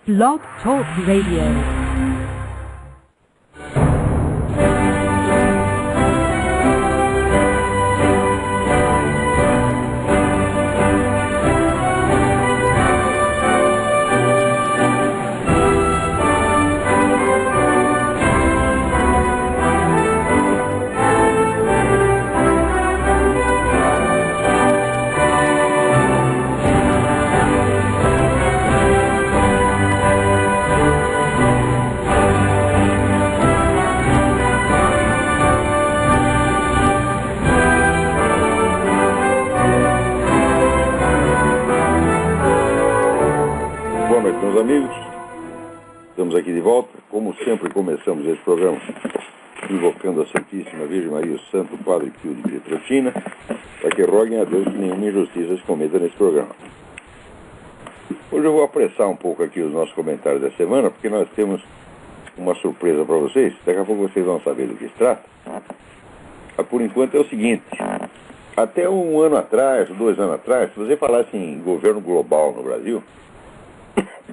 Blog Talk Radio. Amigos, estamos aqui de volta. Como sempre, começamos esse programa invocando a Santíssima Virgem Maria, o Santo Padre Pio de Pietrelcina, para que roguem a Deus que nenhuma injustiça se cometa nesse programa. Hoje eu vou apressar um pouco aqui os nossos comentários da semana, porque nós temos uma surpresa para vocês. Daqui a pouco vocês vão saber do que se trata. Mas por enquanto é o seguinte: até um ano atrás, 2 anos atrás, se você falasse em governo global no Brasil,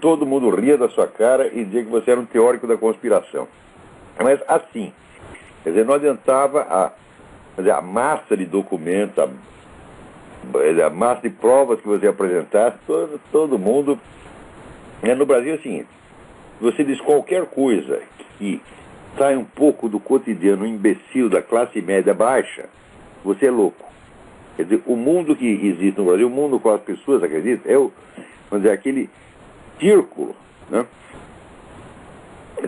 todo mundo ria da sua cara e dizia que você era um teórico da conspiração. Mas assim, quer dizer, não adiantava a massa de documentos, a massa de provas que você apresentasse, todo mundo... No Brasil é o seguinte: você diz qualquer coisa que sai um pouco do cotidiano imbecil da classe média baixa, você é louco. Quer dizer, o mundo que existe no Brasil, o mundo com as pessoas acreditam, é vamos dizer, aquele círculo, né,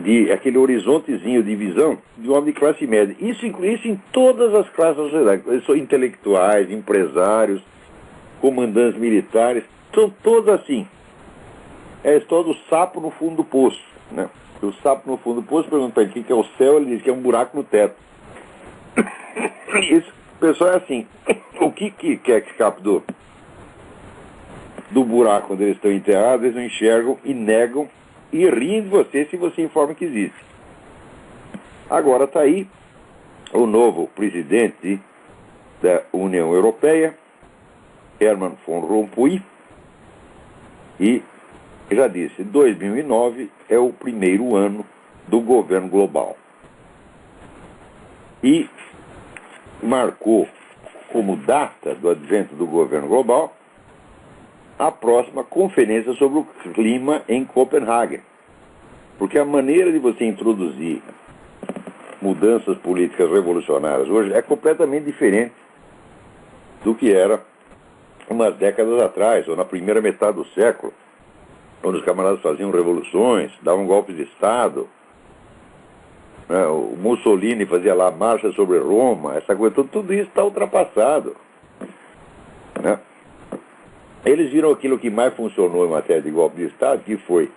de aquele horizontezinho de visão de um homem de classe média. Isso em todas as classes da sociedade. Eles são intelectuais, empresários, comandantes militares, são todos assim. É todo sapo no fundo do poço, né? O sapo no fundo do poço pergunta para ele o que é o céu, ele diz que é um buraco no teto. Esse pessoal é assim. O que quer que escape do buraco onde eles estão enterrados, eles não enxergam e negam e riem de você se você informa que existe. Agora está aí o novo presidente da União Europeia, Herman Van Rompuy, e já disse, 2009 é o primeiro ano do governo global. E marcou como data do advento do governo global a próxima conferência sobre o clima em Copenhague. Porque a maneira de você introduzir mudanças políticas revolucionárias hoje é completamente diferente do que era umas décadas atrás, ou na primeira metade do século, quando os camaradas faziam revoluções, davam golpes de Estado, né? O Mussolini fazia lá marcha sobre Roma, essa coisa, tudo isso está ultrapassado, né? Eles viram aquilo que mais funcionou em matéria de golpe de Estado, que foi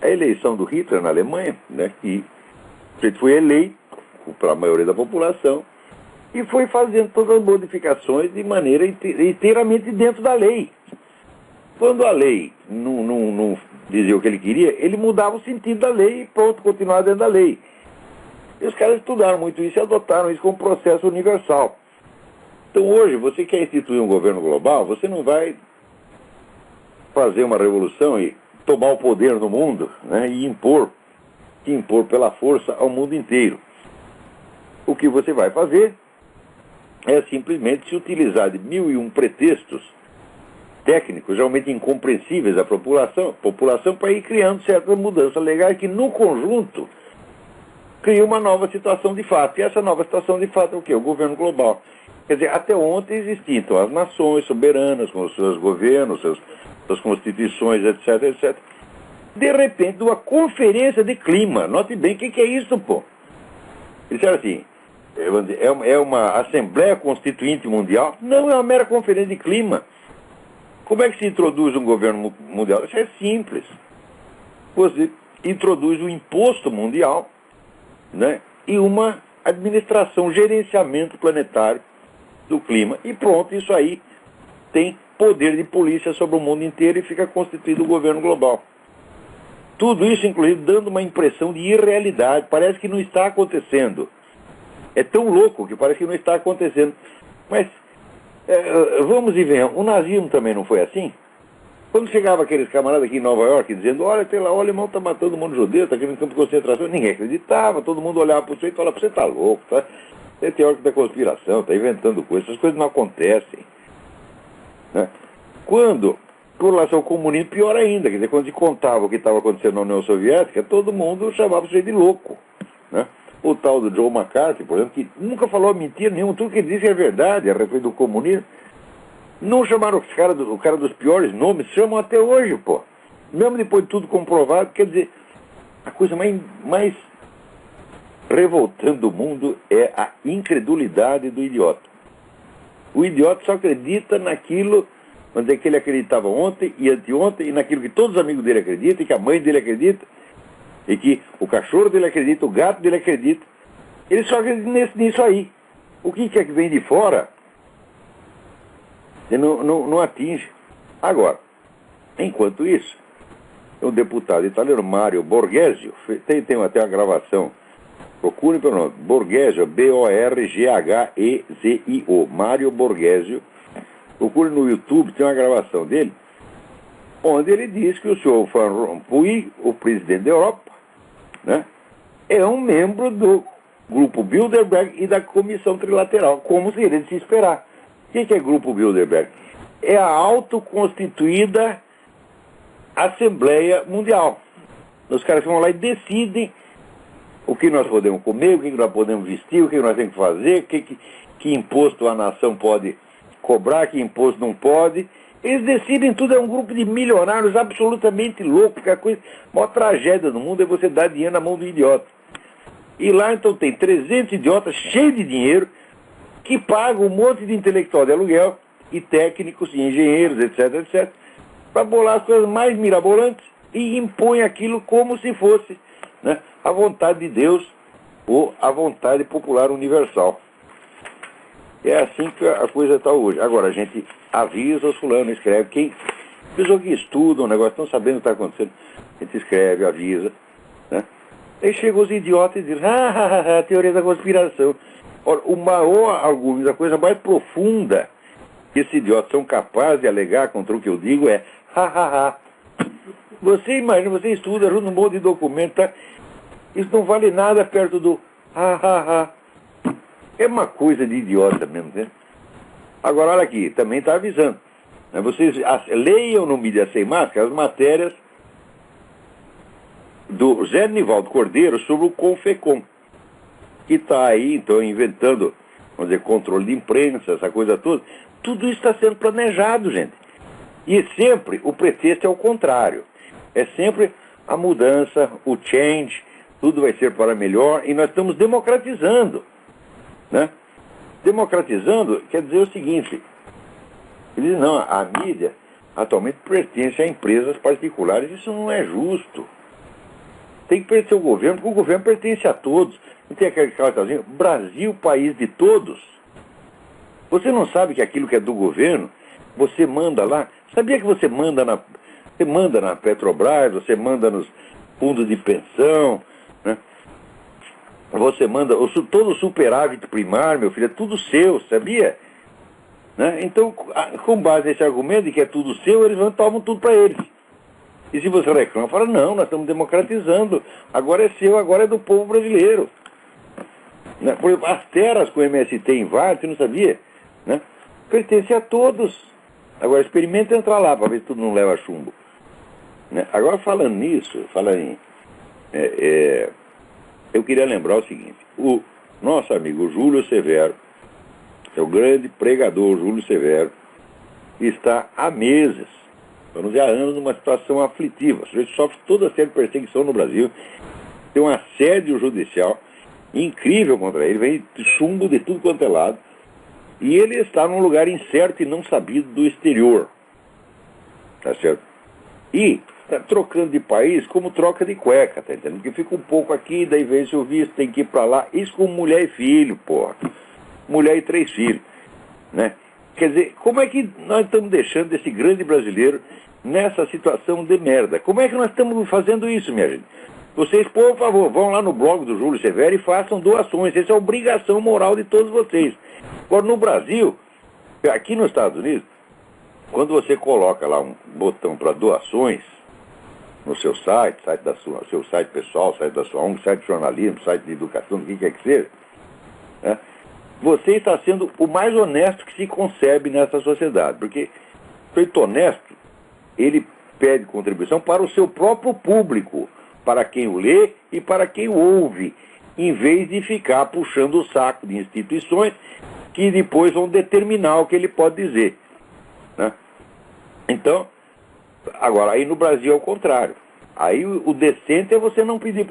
a eleição do Hitler na Alemanha, né, que ele foi eleito para a maioria da população e foi fazendo todas as modificações de maneira inteiramente dentro da lei. Quando a lei não dizia o que ele queria, ele mudava o sentido da lei e pronto, continuava dentro da lei. E os caras estudaram muito isso e adotaram isso como processo universal. Então hoje, você quer instituir um governo global, você não vai fazer uma revolução e tomar o poder no mundo, né, e impor pela força ao mundo inteiro. O que você vai fazer é simplesmente se utilizar de 1001 pretextos técnicos, realmente incompreensíveis à população para ir criando certas mudanças legais que, no conjunto, cria uma nova situação de fato. E essa nova situação de fato é o quê? O governo global. Quer dizer, até ontem existiam as nações soberanas, com os seus governos, suas constituições, etc, etc. De repente, uma conferência de clima. Note bem o que é isso, pô. Eles disseram assim, é uma Assembleia Constituinte Mundial? Não, é uma mera conferência de clima. Como é que se introduz um governo mundial? Isso é simples. Você introduz um imposto mundial, né, e uma administração, gerenciamento planetário do clima. E pronto, isso aí tem poder de polícia sobre o mundo inteiro e fica constituído o governo global. Tudo isso, inclusive, dando uma impressão de irrealidade. Parece que não está acontecendo. É tão louco que parece que não está acontecendo. Mas, vamos e venhamos, o nazismo também não foi assim? Quando chegava aqueles camaradas aqui em Nova York dizendo, olha, tem lá, o alemão está matando um monte de judeu, está aqui no campo de concentração, ninguém acreditava, todo mundo olhava para o sujeito e falava, você está louco, tá? Você é teórico da conspiração, está inventando coisas, essas coisas não acontecem. Né? Quando, com relação ao comunismo, pior ainda, quer dizer, quando se contava o que estava acontecendo na União Soviética, todo mundo chamava o sujeito de louco. Né? O tal do Joe McCarthy, por exemplo, que nunca falou mentira nenhuma, tudo que ele disse é verdade a respeito do comunismo. Não chamaram o cara dos piores nomes, chamam até hoje, pô. Mesmo depois de tudo comprovado, quer dizer, a coisa mais revoltante do mundo é a incredulidade do idiota. O idiota só acredita naquilo onde é que ele acreditava ontem e anteontem, e naquilo que todos os amigos dele acreditam, e que a mãe dele acredita, e que o cachorro dele acredita, o gato dele acredita. Ele só acredita nisso aí. O que é que vem de fora, ele não atinge. Agora, enquanto isso, o deputado italiano Mario Borghezio, tem até uma gravação, procure pelo nome, Borghezio, B-O-R-G-H-E-Z-I-O, Mario Borghezio, procure no YouTube, tem uma gravação dele, onde ele diz que o senhor Van Rompuy, o presidente da Europa, né, é um membro do Grupo Bilderberg e da Comissão Trilateral, como seria de se esperar. O que é Grupo Bilderberg? É a autoconstituída Assembleia Mundial. Os caras vão lá e decidem o que nós podemos comer, o que nós podemos vestir, o que nós temos que fazer, que imposto a nação pode cobrar, que imposto não pode. Eles decidem tudo, é um grupo de milionários absolutamente loucos, porque a maior tragédia do mundo é você dar dinheiro na mão do idiota. E lá então tem 300 idiotas cheios de dinheiro que pagam um monte de intelectual de aluguel e técnicos e engenheiros, etc, etc, para bolar as coisas mais mirabolantes e impõe aquilo como se fosse, né, a vontade de Deus ou a vontade popular universal. É assim que a coisa está hoje. Agora, a gente avisa os fulanos, escreve. Quem, pessoas que estudam o negócio, estão sabendo o que está acontecendo, a gente escreve, avisa. Né? Aí chegam os idiotas e dizem, teoria da conspiração. Ora, o maior argumento, a coisa mais profunda que esses idiotas são capazes de alegar contra o que eu digo é, Você imagina, você estuda, ajuda um monte de documento, tá? Isso não vale nada perto do É uma coisa de idiota mesmo, né? Agora, olha aqui, também está avisando. Né? Vocês leiam no Mídia Sem Máscara as matérias do Zé Nivaldo Cordeiro sobre o Confecom, que está aí, então, inventando, vamos dizer, controle de imprensa, essa coisa toda. Tudo isso está sendo planejado, gente. E sempre o pretexto é o contrário. É sempre a mudança, o change, tudo vai ser para melhor, e nós estamos democratizando. Né? Democratizando quer dizer o seguinte, ele diz, não, a mídia atualmente pertence a empresas particulares, isso não é justo. Tem que pertencer ao governo, porque o governo pertence a todos. Não tem aquele cartazinho, Brasil, país de todos. Você não sabe que aquilo que é do governo, você manda lá. Sabia que você manda na Petrobras, você manda nos fundos de pensão, né? Você manda todo o superávit primário, meu filho, é tudo seu, sabia? Né? Então, com base nesse argumento de que é tudo seu, eles tomam tudo para eles. E se você reclama, fala, não, nós estamos democratizando, agora é seu, agora é do povo brasileiro. Né? Por exemplo, as terras que o MST invade, você não sabia? Né? Pertence a todos. Agora experimenta entrar lá para ver se tudo não leva chumbo. Né? Agora falando nisso, eu queria lembrar o seguinte, o nosso amigo Júlio Severo, é o grande pregador Júlio Severo, está há meses, vamos dizer, há anos, numa situação aflitiva. Ele sofre toda a série de perseguição no Brasil, tem um assédio judicial incrível contra ele, vem chumbo de tudo quanto é lado, e ele está num lugar incerto e não sabido do exterior. Tá certo? E está trocando de país como troca de cueca, tá entendendo? Porque fica um pouco aqui, daí vem o visto, tem que ir para lá. Isso com mulher e filho, porra. Mulher e 3 filhos. Né? Quer dizer, como é que nós estamos deixando esse grande brasileiro nessa situação de merda? Como é que nós estamos fazendo isso, minha gente? Vocês, por favor, vão lá no blog do Júlio Severo e façam doações. Essa é a obrigação moral de todos vocês. Agora, no Brasil, aqui nos Estados Unidos, quando você coloca lá um botão para doações no seu site seu site pessoal, site da sua ONG, site de jornalismo, site de educação, o que quer que seja, né, você está sendo o mais honesto que se concebe nessa sociedade. Porque o sujeito honesto, ele pede contribuição para o seu próprio público, para quem o lê e para quem o ouve, em vez de ficar puxando o saco de instituições que depois vão determinar o que ele pode dizer, né? Então, agora, aí no Brasil é o contrário. Aí o decente é você não pedir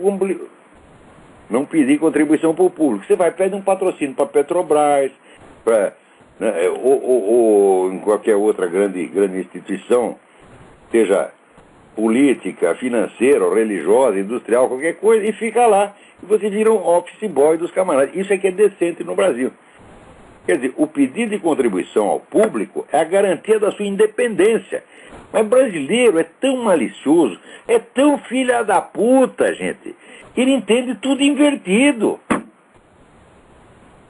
contribuição para o público. Você vai pedir um patrocínio para a Petrobras, né, ou em qualquer outra grande instituição, seja política, financeira, religiosa, industrial, qualquer coisa, e fica lá. E você vira um office boy dos camaradas. Isso é que é decente no Brasil. Quer dizer, o pedido de contribuição ao público é a garantia da sua independência. Mas brasileiro é tão malicioso, é tão filha da puta, gente, que ele entende tudo invertido.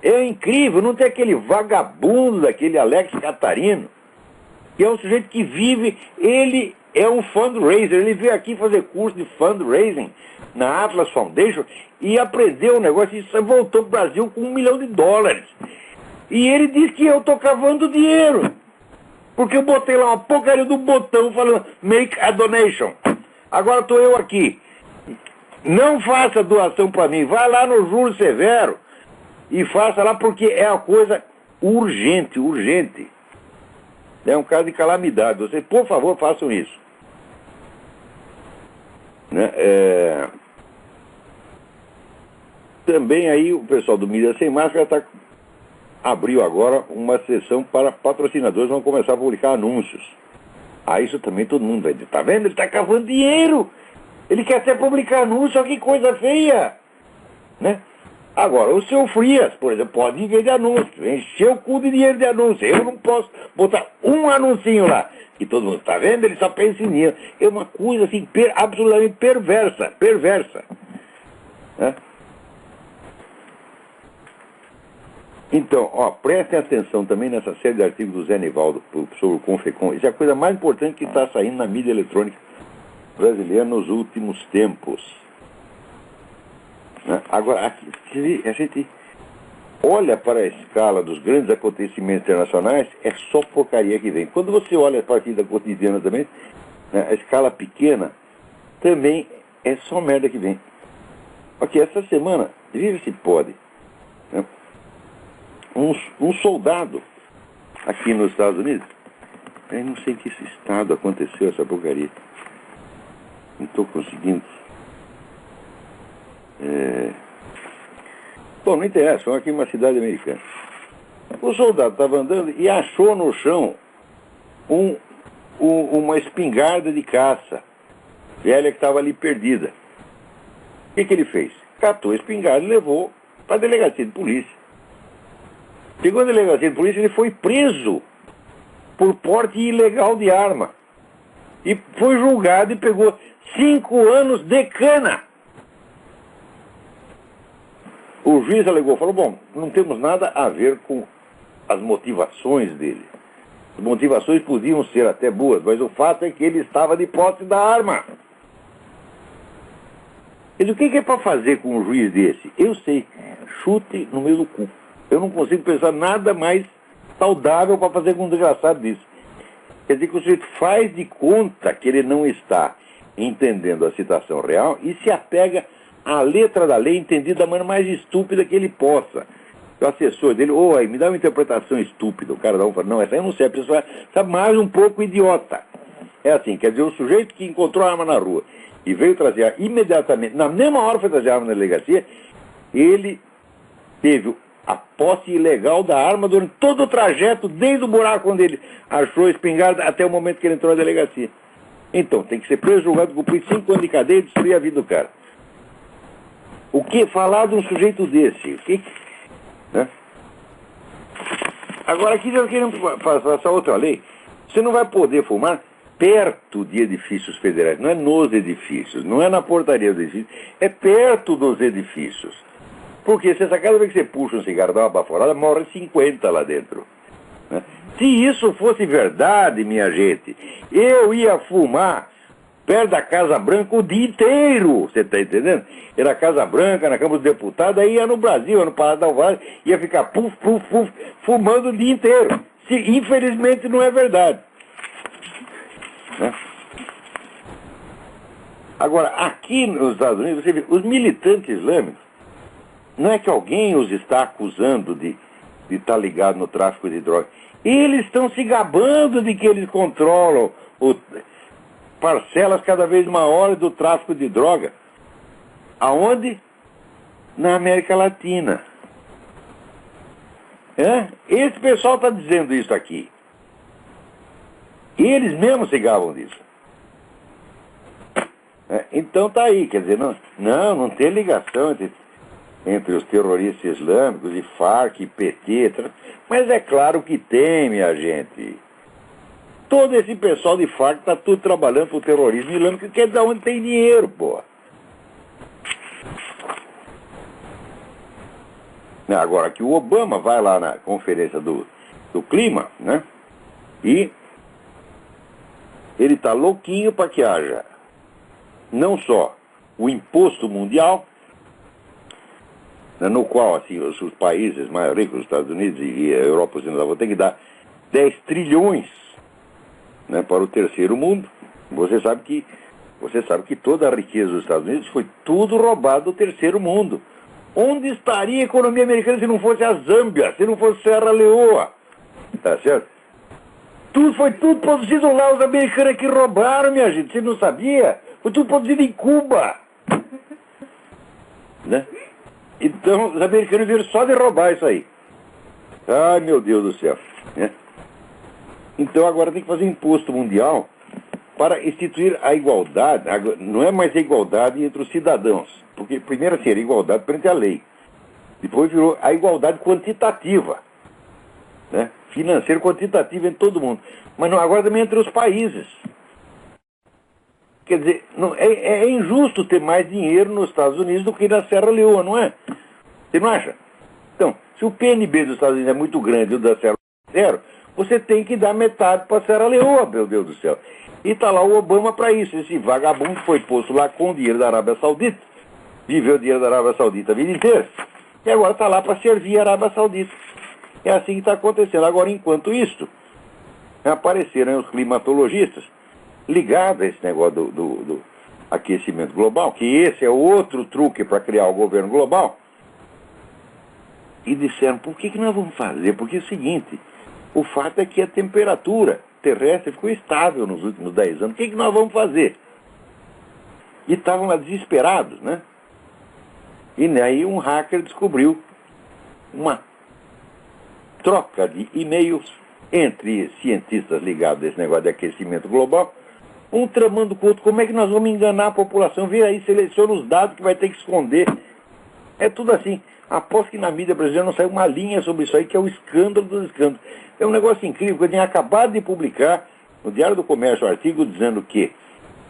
É incrível, não tem aquele vagabundo daquele Alex Catarino, que é um sujeito que vive, ele é um fundraiser, ele veio aqui fazer curso de fundraising na Atlas Foundation e aprendeu o negócio e voltou para o Brasil com $1 milhão. E ele diz que eu estou cavando dinheiro, porque eu botei lá uma porcaria do botão falando make a donation. Agora estou eu aqui. Não faça doação para mim, vai lá no Júlio Severo e faça lá, porque é uma coisa urgente. É um caso de calamidade. Vocês, por favor, façam isso. Né? Também aí o pessoal do Mídia Sem Máscara abriu agora uma sessão para patrocinadores, vão começar a publicar anúncios. Isso também todo mundo vai dizer, tá vendo? Ele está cavando dinheiro. Ele quer até publicar anúncio, olha que coisa feia. Né? Agora, o seu Frias, por exemplo, pode viver de anúncio, encher o cu de dinheiro de anúncio. Eu não posso botar um anuncinho lá. E todo mundo, tá vendo? Ele só pensa em dinheiro. É uma coisa assim, absolutamente perversa. Né? Então, prestem atenção também nessa série de artigos do Zé Nivaldo sobre o Confecom. Isso é a coisa mais importante que está saindo na mídia eletrônica brasileira nos últimos tempos. Né? Agora, a gente olha para a escala dos grandes acontecimentos internacionais, é só porcaria que vem. Quando você olha a partir da cotidiana também, né, a escala pequena, também é só merda que vem. Ok, essa semana, veja se pode, né? Um soldado aqui nos Estados Unidos, eu não sei em que estado aconteceu essa porcaria. Não estou conseguindo. Bom, não interessa, foi aqui em uma cidade americana. O soldado estava andando e achou no chão uma espingarda de caça velha que estava ali perdida. O que ele fez? Catou a espingarda e levou para a delegacia de polícia. Chegou na delegacia de polícia, ele foi preso por porte ilegal de arma. E foi julgado e pegou 5 anos de cana. O juiz alegou, falou, bom, não temos nada a ver com as motivações dele. As motivações podiam ser até boas, mas o fato é que ele estava de posse da arma. Mas o que é para fazer com um juiz desse? Eu sei, chute no meio do cu. Eu não consigo pensar nada mais saudável para fazer com um desgraçado disso. Quer dizer que o sujeito faz de conta que ele não está entendendo a situação real e se apega à letra da lei entendida da maneira mais estúpida que ele possa. O assessor dele, aí me dá uma interpretação estúpida. O cara fala, não, essa aí eu não sei, a pessoa está mais um pouco idiota. É assim, quer dizer, o sujeito que encontrou a arma na rua e veio trazer imediatamente, na mesma hora foi trazer a arma na delegacia, ele teve a posse ilegal da arma durante todo o trajeto, desde o buraco onde ele achou a espingarda até o momento que ele entrou na delegacia. Então, tem que ser preso, julgado, cumprir 5 anos de cadeia e destruir a vida do cara. O que falar de um sujeito desse? Né? Agora, aqui nós queremos passar outra lei. Você não vai poder fumar perto de edifícios federais. Não é nos edifícios, não é na portaria do edifício, é perto dos edifícios. Porque se cada vez que você puxa um cigarro, dá uma baforada, morre 50 lá dentro. Né? Se isso fosse verdade, minha gente, eu ia fumar perto da Casa Branca o dia inteiro, você está entendendo? Era a Casa Branca, na Câmara dos Deputados, aí ia no Brasil, ia no Palácio da Alvorada, ia ficar puf, puf, puf, fumando o dia inteiro. Infelizmente não é verdade. Né? Agora, aqui nos Estados Unidos, você vê, os militantes islâmicos, não é que alguém os está acusando de estar ligado no tráfico de drogas. Eles estão se gabando de que eles controlam parcelas cada vez maiores do tráfico de droga. Aonde? Na América Latina. Esse pessoal está dizendo isso aqui. Eles mesmos se gabam disso. Então tá aí, quer dizer, não tem ligação entre os terroristas islâmicos e Farc, e PT, mas é claro que tem, minha gente. Todo esse pessoal de Farc está tudo trabalhando para o terrorismo islâmico, que é de onde tem dinheiro, pô. Agora que o Obama vai lá na conferência do clima, né? E ele está louquinho para que haja não só o imposto mundial, no qual assim, os países mais ricos, os Estados Unidos e a Europa Ocidental, vão ter que dar 10 trilhões, né, para o terceiro mundo. Você sabe que toda a riqueza dos Estados Unidos foi tudo roubado do terceiro mundo. Onde estaria a economia americana se não fosse a Zâmbia, se não fosse Serra Leoa? Tá certo? Foi tudo produzido lá, os americanos que roubaram, minha gente, você não sabia? Foi tudo produzido em Cuba. Né? Então, os americanos viram só de roubar isso aí. Ai, meu Deus do céu. Né? Então, agora tem que fazer imposto mundial para instituir a igualdade. Não é mais a igualdade entre os cidadãos. Porque primeiro assim, era igualdade perante a lei. Depois virou a igualdade quantitativa. Né? Financeira quantitativa entre todo mundo. Mas não, agora também entre os países. Quer dizer, é injusto ter mais dinheiro nos Estados Unidos do que na Serra Leoa, não é? Você não acha? Então, se o PNB dos Estados Unidos é muito grande e o da Serra Leoa é zero, você tem que dar metade para a Serra Leoa, meu Deus do céu. E está lá o Obama para isso. Esse vagabundo foi posto lá com o dinheiro da Arábia Saudita, viveu o dinheiro da Arábia Saudita a vida inteira, e agora está lá para servir a Arábia Saudita. É assim que está acontecendo. Agora, enquanto isso, apareceram os climatologistas ligados a esse negócio do aquecimento global, que esse é outro truque para criar o governo global, e disseram, por que nós vamos fazer? Porque é o seguinte, o fato é que a temperatura terrestre ficou estável nos últimos 10 anos, o que nós vamos fazer? E estavam lá desesperados, né? E aí um hacker descobriu uma troca de e-mails entre cientistas ligados a esse negócio de aquecimento global, um tramando com o outro, como é que nós vamos enganar a população? Vê aí, seleciona os dados que vai ter que esconder. É tudo assim. Aposto que na mídia brasileira não saiu uma linha sobre isso aí, que é o escândalo dos escândalos. É um negócio incrível, que eu tinha acabado de publicar no Diário do Comércio um artigo dizendo que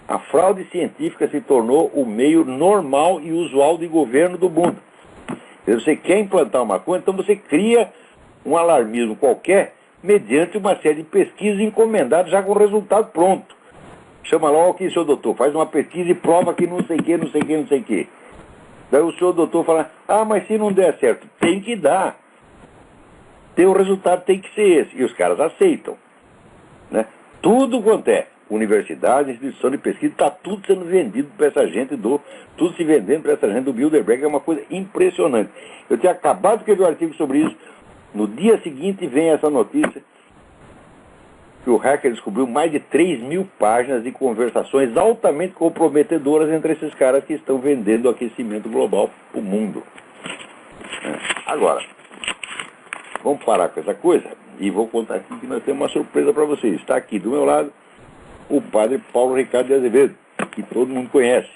a fraude científica se tornou o meio normal e usual de governo do mundo. Se você quer implantar uma coisa, então você cria um alarmismo qualquer mediante uma série de pesquisas encomendadas já com o resultado pronto. Chama lá, aqui, senhor doutor, faz uma pesquisa e prova que não sei o que, não sei o que, não sei o que. Daí o senhor doutor fala, mas se não der certo, tem que dar. O resultado tem que ser esse. E os caras aceitam. Né? Tudo quanto é universidade, instituição de pesquisa, está tudo sendo vendido para essa gente tudo se vendendo para essa gente do Bilderberg, é uma coisa impressionante. Eu tinha acabado de escrever um artigo sobre isso, no dia seguinte vem essa notícia que o hacker descobriu mais de 3.000 páginas de conversações altamente comprometedoras entre esses caras que estão vendendo o aquecimento global para o mundo. Agora, vamos parar com essa coisa e vou contar aqui que nós temos uma surpresa para vocês. Está aqui do meu lado o padre Paulo Ricardo de Azevedo, que todo mundo conhece.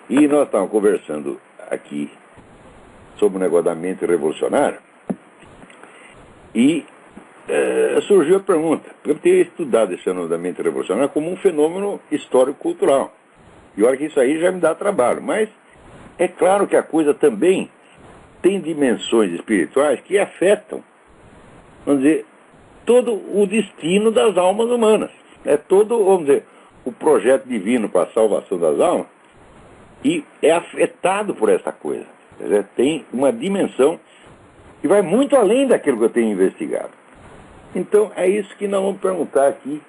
E nós estávamos conversando aqui sobre o negócio da mente revolucionária e surgiu a pergunta. Eu tenho estudado esse fenômeno da mente revolucionária como um fenômeno histórico-cultural. E olha que isso aí já me dá trabalho. Mas é claro que a coisa também tem dimensões espirituais que afetam vamos dizer, todo o destino das almas humanas. É todo, vamos dizer, o projeto divino para a salvação das almas, e é afetado por essa coisa. Quer dizer, tem uma dimensão que vai muito além daquilo que eu tenho investigado. Então, é isso que nós vamos perguntar aqui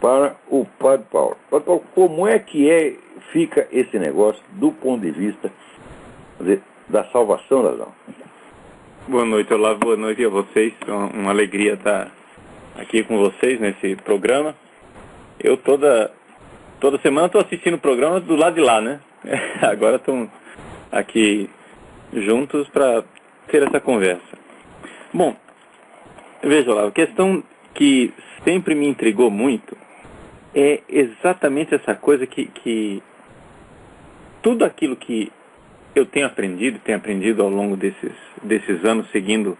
para o Padre Paulo. Padre Paulo, como é que fica esse negócio do ponto de vista, quer dizer, da salvação das almas? Boa noite, Olavo. Boa noite a vocês. Uma alegria estar aqui com vocês nesse programa. Eu toda semana estou assistindo o programa do lado de lá, né? Agora estamos aqui juntos para ter essa conversa. Bom, veja lá, a questão que sempre me intrigou muito é exatamente essa coisa que tudo aquilo que eu tenho aprendido ao longo desses anos, seguindo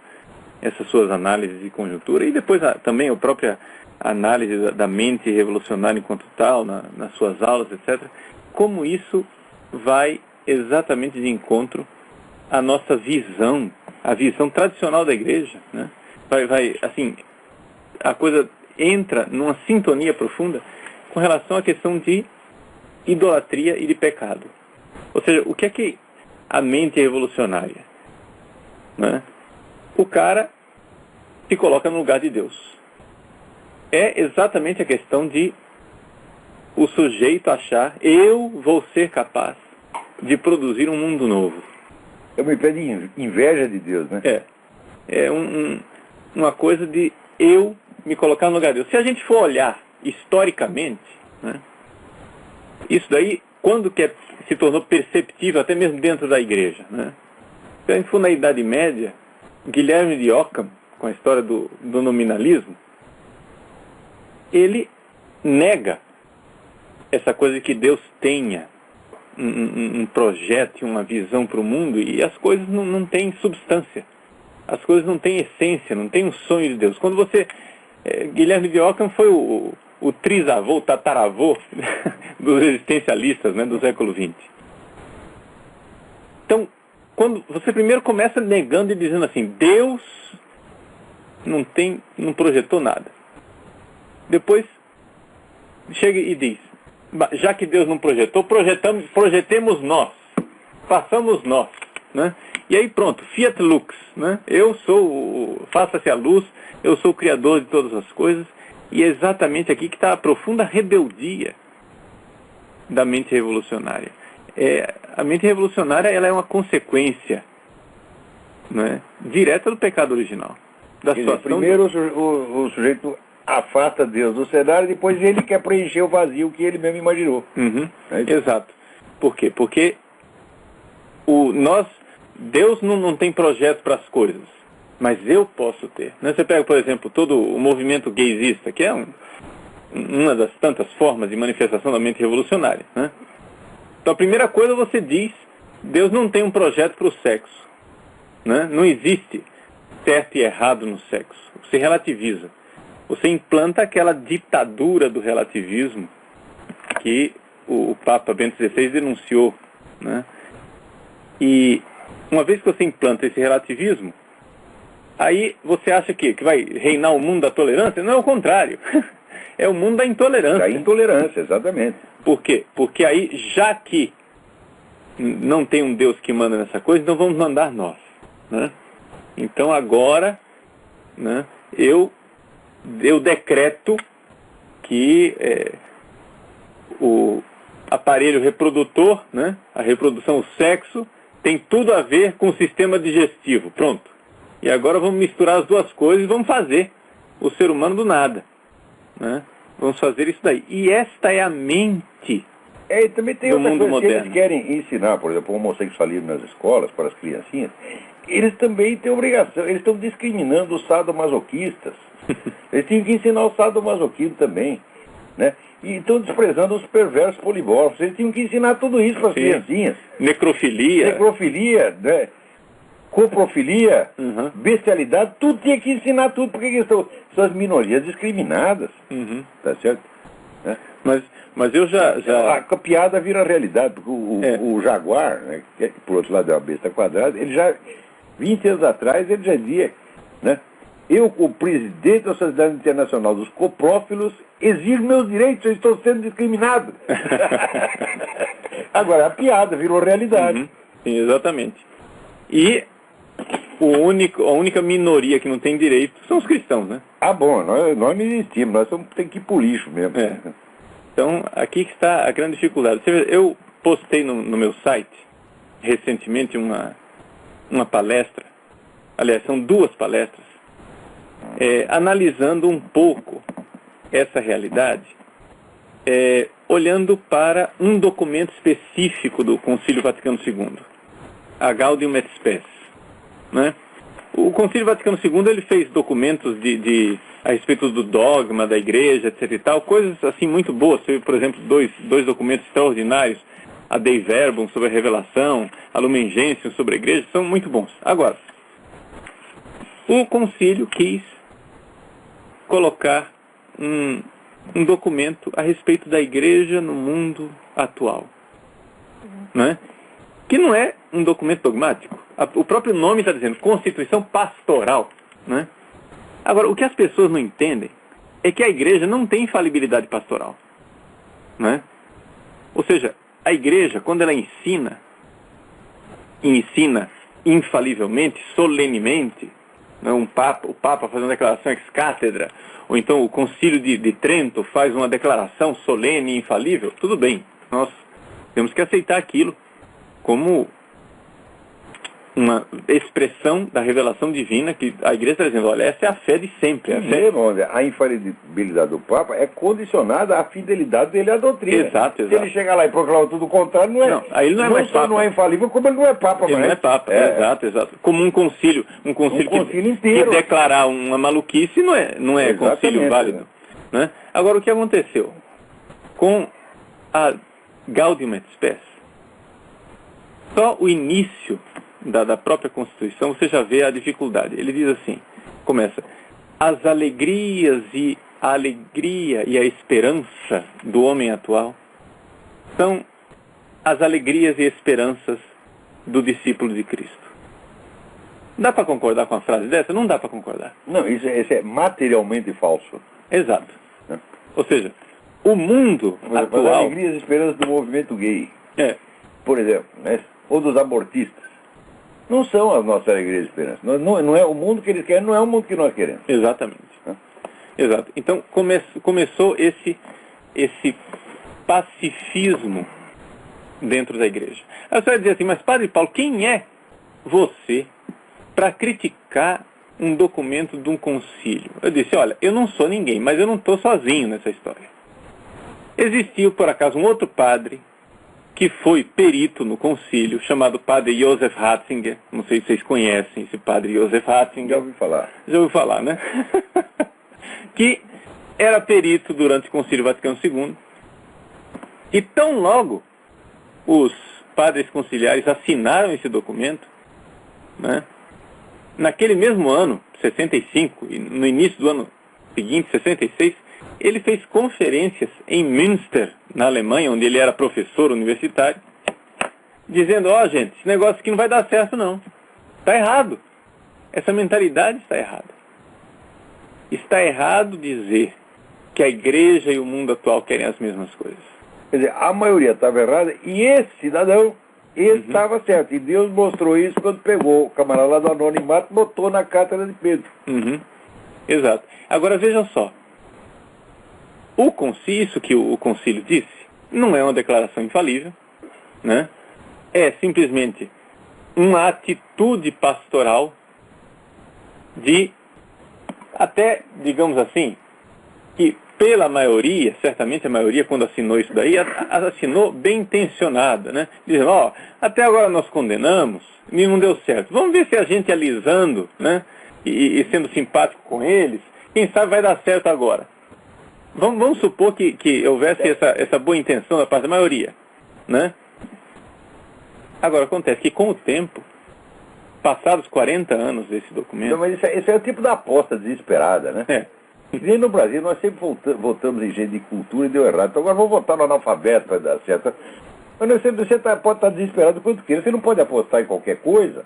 essas suas análises de conjuntura, e depois também a própria análise da mente revolucionária enquanto tal, nas suas aulas, etc., como isso vai exatamente de encontro à nossa visão, a visão tradicional da igreja, né? Assim, a coisa entra numa sintonia profunda com relação à questão de idolatria e de pecado. Ou seja, o que é que a mente revolucionária, né? O cara se coloca no lugar de Deus. É exatamente a questão de o sujeito achar, eu vou ser capaz de produzir um mundo novo. É uma espécie de inveja de Deus, né? É uma coisa de eu me colocar no lugar de Deus. Se a gente for olhar historicamente, né, isso daí, quando que se tornou perceptível, até mesmo dentro da igreja, né? Se a gente for na Idade Média, Guilherme de Ockham, com a história do nominalismo, ele nega essa coisa de que Deus tenha um projeto e uma visão para o mundo, e as coisas não têm substância, as coisas não têm essência, não tem um sonho de Deus. Quando você... Guilherme de Ockham foi o trisavô, o tataravô dos existencialistas, né, do século XX. Então, quando você primeiro começa negando e dizendo assim, Deus não projetou nada. Depois chega e diz, já que Deus não projetou, projetemos nós, façamos nós, né? E aí pronto, fiat lux, né? Faça-se a luz, eu sou o criador de todas as coisas, e é exatamente aqui que está a profunda rebeldia da mente revolucionária. A mente revolucionária, ela é uma consequência, né, direta do pecado original. Primeiro o sujeito afasta Deus do cenário, depois ele quer preencher o vazio que ele mesmo imaginou. Uhum. Exato. Por quê? Porque Deus não tem projeto para as coisas, mas eu posso ter. Né? Você pega, por exemplo, todo o movimento gaysista, que é uma das tantas formas de manifestação da mente revolucionária, né? Então a primeira coisa você diz, Deus não tem um projeto para o sexo, né? Não existe certo e errado no sexo. Você relativiza. Você implanta aquela ditadura do relativismo que o Papa Bento XVI denunciou, né? E uma vez que você implanta esse relativismo, aí você acha que vai reinar o mundo da tolerância? Não, é o contrário. É o mundo da intolerância. Da intolerância, exatamente. Por quê? Porque aí, já que não tem um Deus que manda nessa coisa, então vamos mandar nós, né? Então agora, né, eu decreto que o aparelho reprodutor, né, a reprodução, o sexo, tem tudo a ver com o sistema digestivo. Pronto. E agora vamos misturar as duas coisas e vamos fazer o ser humano do nada, né? Vamos fazer isso daí. E esta é a mente também tem do outra mundo coisa moderno. Que eles querem ensinar, por exemplo, o homossexualismo nas escolas, para as criancinhas. Eles também têm obrigação, eles estão discriminando os sadomasoquistas. Eles tinham que ensinar o sadomasoquismo também, né? E estão desprezando os perversos polimorfos. Eles tinham que ensinar tudo isso para as criancinhas. Necrofilia, né? Coprofilia, bestialidade, tudo tinha que ensinar tudo, porque são as minorias discriminadas. Tá certo? Né? Mas eu já... A piada vira realidade, porque o Jaguar, né, que por outro lado é uma besta quadrada, ele já, 20 anos atrás, ele já dizia, né? eu, como presidente da Sociedade Internacional dos Coprófilos, exijo meus direitos, eu estou sendo discriminado. Agora, a piada virou realidade. Uhum. Sim, exatamente. E a única minoria que não tem direito são os cristãos, né? Ah, bom, nós não existimos, nós temos que ir pro lixo mesmo. É. Então, aqui que está a grande dificuldade. Você vê, eu postei no meu site, recentemente, uma palestra, aliás, são 2 palestras, analisando um pouco essa realidade, olhando para um documento específico do Concílio Vaticano II, a Gaudium et Spes, né? O Concílio Vaticano II ele fez documentos a respeito do dogma da igreja, etc. e tal, coisas assim muito boas. Por exemplo, dois documentos extraordinários, a Dei Verbum sobre a revelação, a Lumen Gentium sobre a igreja, são muito bons. Agora, o concílio quis colocar um documento a respeito da igreja no mundo atual, né? Que não é um documento dogmático. O próprio nome está dizendo Constituição Pastoral, né? Agora, o que as pessoas não entendem é que a igreja não tem infalibilidade pastoral, né? Ou seja, a igreja, quando ela ensina infalivelmente, solenemente, né? O Papa faz uma declaração ex cátedra, ou então o Concílio de Trento faz uma declaração solene e infalível, tudo bem, nós temos que aceitar aquilo como uma expressão da revelação divina, que a igreja está dizendo, olha, essa é a fé de sempre. A infalibilidade do Papa é condicionada à fidelidade dele à doutrina. Exato. Se ele chegar lá e proclamar tudo o contrário, não é. Não, aí ele não é mais Papa. Não é infalível, como ele não é Papa. Ele não é Papa, exato. Como um concílio que declarar uma maluquice não é concílio válido. Né? Agora, o que aconteceu? Com a Gaudium et Spes, só o início da própria Constituição, você já vê a dificuldade. Ele diz assim, começa, a alegria e a esperança do homem atual são as alegrias e esperanças do discípulo de Cristo. Dá para concordar com a frase dessa? Não dá para concordar. Não, isso é materialmente falso. Exato. Ou seja, o mundo atual... As alegrias e esperanças do movimento gay, por exemplo, né? Ou dos abortistas, não são as nossas alegrias e esperanças. Não é o mundo que eles querem, não é o mundo que nós queremos. Exatamente. Exato. Então começou esse pacifismo dentro da igreja. Aí você vai dizer assim, mas Padre Paulo, quem é você para criticar um documento de um concílio? Eu disse, olha, eu não sou ninguém, mas eu não estou sozinho nessa história. Existiu, por acaso, um outro padre que foi perito no concílio, chamado padre Joseph Ratzinger. Não sei se vocês conhecem esse padre Joseph Ratzinger. Já ouvi falar. Já ouviu falar, né? Que era perito durante o Concílio Vaticano II. E tão logo os padres conciliares assinaram esse documento, né? Naquele mesmo ano, 65, e no início do ano seguinte, 66, ele fez conferências em Münster, na Alemanha, onde ele era professor universitário, dizendo, gente, esse negócio aqui não vai dar certo não. Está errado. Essa mentalidade está errada. Está errado dizer que a igreja e o mundo atual querem as mesmas coisas. Quer dizer, a maioria estava errada e esse cidadão, estava certo. E Deus mostrou isso quando pegou o camarada lá do anonimato e botou na cátedra de Pedro. Exato. Agora vejam só. Isso que o concílio disse não é uma declaração infalível, né? É simplesmente uma atitude pastoral de, até, digamos assim, que pela maioria, certamente a maioria quando assinou isso daí, assinou bem intencionada, né? Dizendo, até agora nós condenamos e não deu certo. Vamos ver se a gente alisando, né? E sendo simpático com eles, quem sabe vai dar certo agora. Vamos supor que houvesse essa boa intenção da parte da maioria, né? Agora, acontece que com o tempo, passados 40 anos desse documento... Não, mas esse é o tipo da aposta desesperada, né? E no Brasil, nós sempre votamos em gente de cultura e deu errado. Então agora vamos votar no analfabeto para dar certo. Mas você pode estar desesperado quanto queira. Você não pode apostar em qualquer coisa.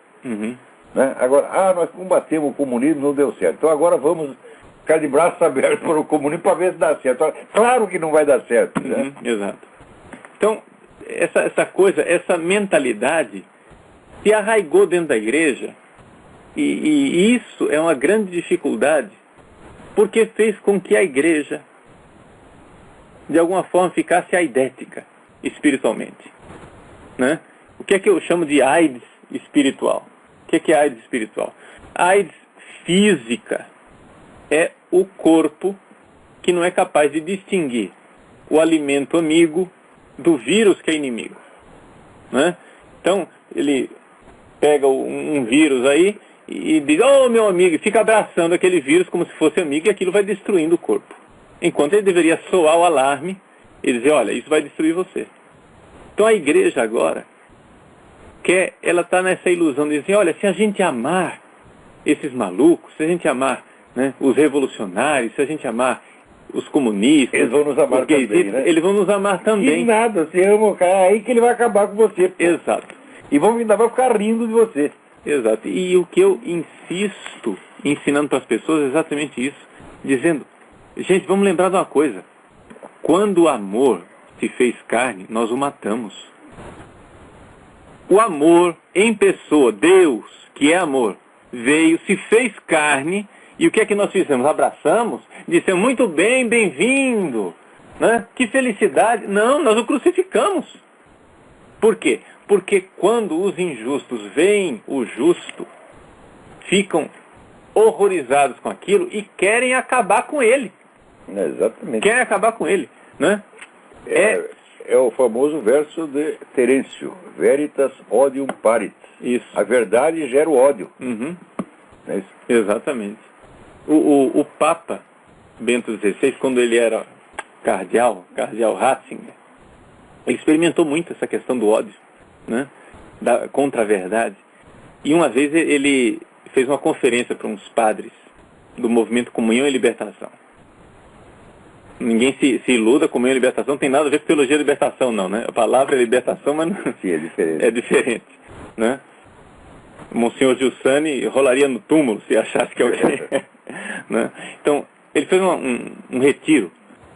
Né? Agora, nós combatemos o comunismo, não deu certo. Então agora vamos ficar de braços abertos para o comunismo para ver se dá certo. Claro que não vai dar certo. Né? Exato. Então, essa mentalidade se arraigou dentro da igreja, e isso é uma grande dificuldade, porque fez com que a igreja, de alguma forma, ficasse aidética espiritualmente. Né? O que é que eu chamo de AIDS espiritual? O que é AIDS espiritual? A AIDS física é o corpo que não é capaz de distinguir o alimento amigo do vírus que é inimigo. Né? Então, ele pega um vírus aí e diz, meu amigo, e fica abraçando aquele vírus como se fosse amigo, e aquilo vai destruindo o corpo. Enquanto ele deveria soar o alarme e dizer, olha, isso vai destruir você. Então a igreja agora, ela está nessa ilusão de dizer, olha, se a gente amar esses malucos, se a gente amar, né, os revolucionários, se a gente amar os comunistas, eles vão nos amar também, né? Eles vão nos amar também. E nada, você ama o cara, é aí que ele vai acabar com você. Pô. Exato. E ainda vai ficar rindo de você. Exato. E o que eu insisto ensinando para as pessoas é exatamente isso. Dizendo, gente, vamos lembrar de uma coisa. Quando o amor se fez carne, nós o matamos. O amor em pessoa, Deus, que é amor, veio, se fez carne, e o que é que nós fizemos? Abraçamos, dissemos, muito bem, bem-vindo, né? Que felicidade. Não, nós o crucificamos. Por quê? Porque quando os injustos veem o justo, ficam horrorizados com aquilo e querem acabar com ele. Exatamente. Querem acabar com ele, né? É o famoso verso de Terêncio, veritas odium parit. Isso. A verdade gera o ódio. Uhum. É isso? Exatamente. O Papa Bento XVI, quando ele era cardeal Ratzinger, ele experimentou muito essa questão do ódio, né? Contra a verdade. E uma vez ele fez uma conferência para uns padres do movimento Comunhão e Libertação. Ninguém se iluda, Comunhão e Libertação não tem nada a ver com teologia e libertação, não, né? A palavra é libertação, mas não... Sim, é diferente. É diferente, né? Monsenhor Giussani rolaria no túmulo se achasse que alguém... né? Então, ele fez um retiro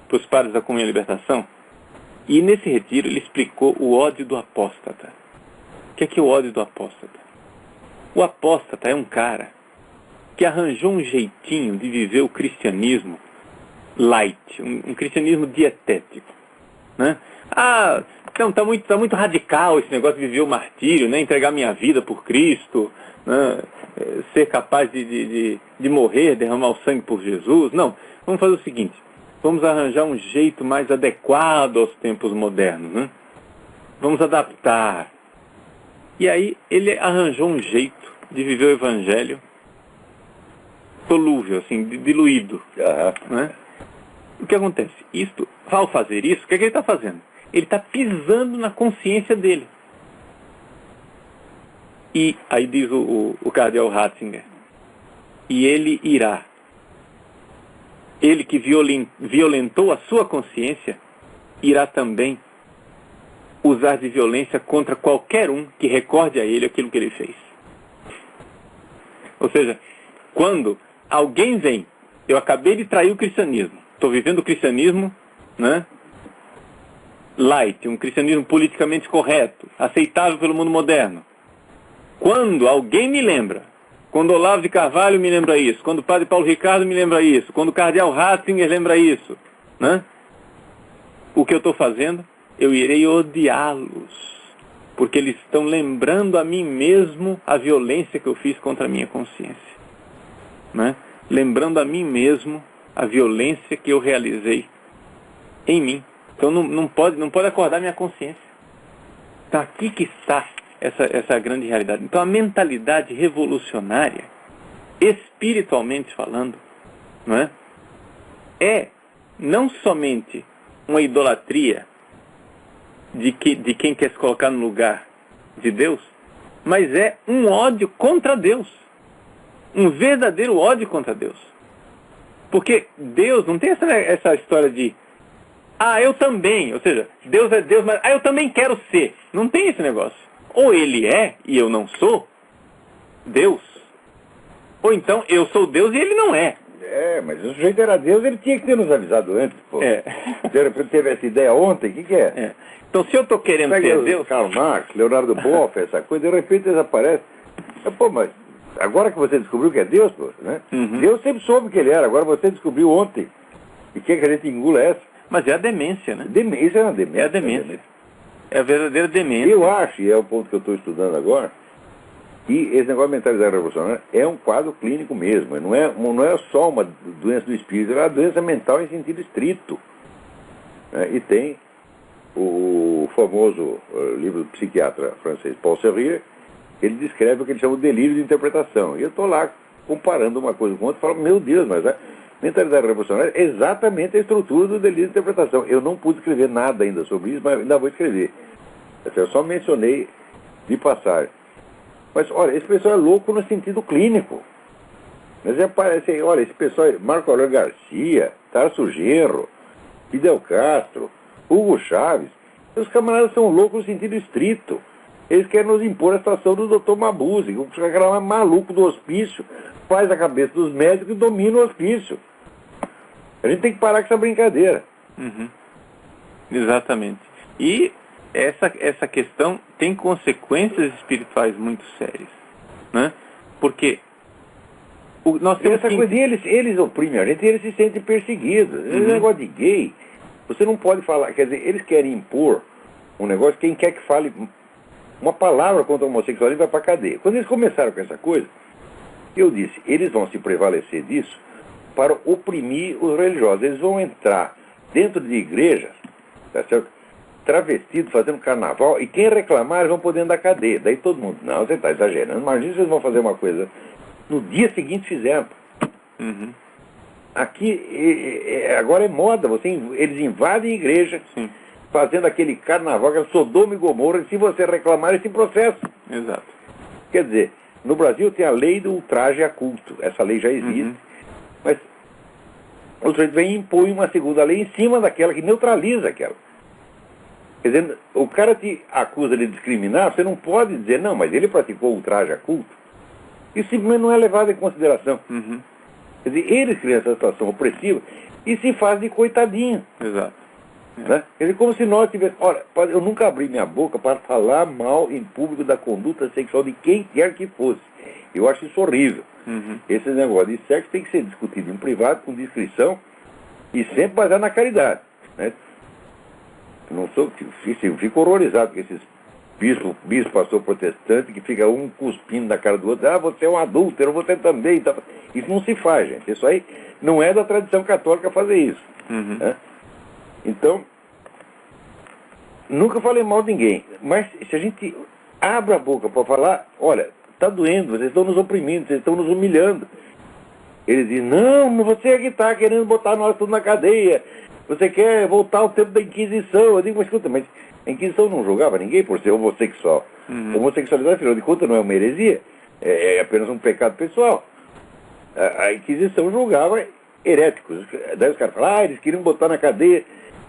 para os padres da Comunhão e Libertação, e nesse retiro ele explicou o ódio do apóstata. O que é o ódio do apóstata? O apóstata é um cara que arranjou um jeitinho de viver o cristianismo light, um cristianismo dietético, né? Então tá muito radical esse negócio de viver o martírio, né? Entregar minha vida por Cristo, né? Ser capaz de morrer, derramar o sangue por Jesus. Não, vamos fazer o seguinte, vamos arranjar um jeito mais adequado aos tempos modernos, né? Vamos adaptar. E aí ele arranjou um jeito de viver o evangelho solúvel, assim, diluído, né? O que acontece? Ao fazer isso, o que ele está fazendo? Ele está pisando na consciência dele. E aí diz o cardeal Ratzinger, e ele irá. Ele que violentou a sua consciência, irá também usar de violência contra qualquer um que recorde a ele aquilo que ele fez. Ou seja, quando alguém vem, eu acabei de trair o cristianismo, estou vivendo o cristianismo, né, light, um cristianismo politicamente correto, aceitável pelo mundo moderno. Quando alguém me lembra, quando Olavo de Carvalho me lembra isso, quando o padre Paulo Ricardo me lembra isso, quando o cardeal Ratzinger lembra isso, né, o que eu estou fazendo? Eu irei odiá-los, porque eles estão lembrando a mim mesmo a violência que eu fiz contra a minha consciência, né? Lembrando a mim mesmo a violência que eu realizei em mim. Então não pode acordar minha consciência. Então aqui que está essa grande realidade. Então a mentalidade revolucionária, espiritualmente falando, não é não somente uma idolatria de quem quer se colocar no lugar de Deus, mas é um ódio contra Deus. Um verdadeiro ódio contra Deus. Porque Deus não tem essa história de eu também, ou seja, Deus é Deus, mas eu também quero ser. Não tem esse negócio. Ou ele é e eu não sou Deus, Ou então, eu sou Deus e ele não é. Mas o sujeito era Deus, ele tinha que ter nos avisado antes, pô. De repente teve essa ideia ontem, o que é? Então, se eu estou querendo ser Deus... Karl Marx, Leonardo Boff, essa coisa, de repente eles aparecem. Pô, mas agora que você descobriu que é Deus, pô, né? Deus sempre soube que ele era, agora você descobriu ontem. E quer que a gente engula essa? Mas é a demência, né? Demência é uma demência. É a demência. É a verdadeira demência. Eu acho, e é o ponto que eu estou estudando agora, que esse negócio de mentalidade revolucionária é um quadro clínico mesmo. Não é só uma doença do espírito, é uma doença mental em sentido estrito. E tem o famoso livro do psiquiatra francês Paul Serrier, ele descreve o que ele chama de delírio de interpretação. E eu estou lá comparando uma coisa com outra e falo, meu Deus, mas a mentalidade revolucionária é exatamente a estrutura do delírio de interpretação. Eu não pude escrever nada ainda sobre isso, mas ainda vou escrever. Eu só mencionei de passagem. Mas, olha, esse pessoal é louco no sentido clínico. Mas aparece, olha, esse pessoal é Marco Aurélio Garcia, Tarso Genro, Fidel Castro, Hugo Chávez. Os camaradas são loucos no sentido estrito. Eles querem nos impor a situação do Dr. Mabuse, o cara maluco do hospício, faz a cabeça dos médicos e domina o hospício. A gente tem que parar com essa brincadeira. Exatamente. E essa questão tem consequências espirituais muito sérias, né? Porque nós temos essa coisa, eles oprimem a gente e eles se sentem perseguidos. Esse negócio de gay, você não pode falar, quer dizer, eles querem impor um negócio, quem quer que fale uma palavra contra o homossexualismo vai para a cadeia. Quando eles começaram com essa coisa, eu disse, eles vão se prevalecer disso para oprimir os religiosos. Eles vão entrar dentro de igrejas, tá certo? Travestidos, fazendo carnaval, e quem reclamar, eles vão poder andar da cadeia. Daí todo mundo, não, você está exagerando, imagina se eles vão fazer uma coisa. No dia seguinte fizeram. Aqui, agora é moda, eles invadem a igreja, fazendo aquele carnaval, aquela Sodoma e Gomorra, e se você reclamar, esse processo. Exato. Quer dizer, no Brasil tem a lei do ultraje a culto. Essa lei já existe. Mas o sujeito vem e impõe uma segunda lei em cima daquela, que neutraliza aquela. Quer dizer, o cara te acusa de discriminar, você não pode dizer, não, mas ele praticou ultraje a culto. Isso simplesmente não é levado em consideração. Quer dizer, eles criam essa situação opressiva e se faz de coitadinho. Exato. Né? Quer dizer, como se nós tivéssemos... Olha, eu nunca abri minha boca para falar mal em público da conduta sexual de quem quer que fosse. Eu acho isso horrível. Esse negócio de sexo tem que ser discutido em privado, com discrição, e sempre baseado na caridade. Né? Eu fico horrorizado com esses bispo, pastor protestante, que fica um cuspindo na cara do outro, você é um adúltero, você também. Tá... Isso não se faz, gente. Isso aí não é da tradição católica fazer isso. Né? Então, nunca falei mal de ninguém, mas se a gente abre a boca para falar, olha, está doendo, vocês estão nos oprimindo, vocês estão nos humilhando. Eles dizem, não, você é que está querendo botar nós tudo na cadeia, você quer voltar ao tempo da Inquisição. Eu digo, mas escuta, mas a Inquisição não julgava ninguém por ser homossexual. Homossexualidade, afinal de contas, não é uma heresia, é apenas um pecado pessoal. A Inquisição julgava heréticos. Daí os caras falam, eles queriam botar na cadeia,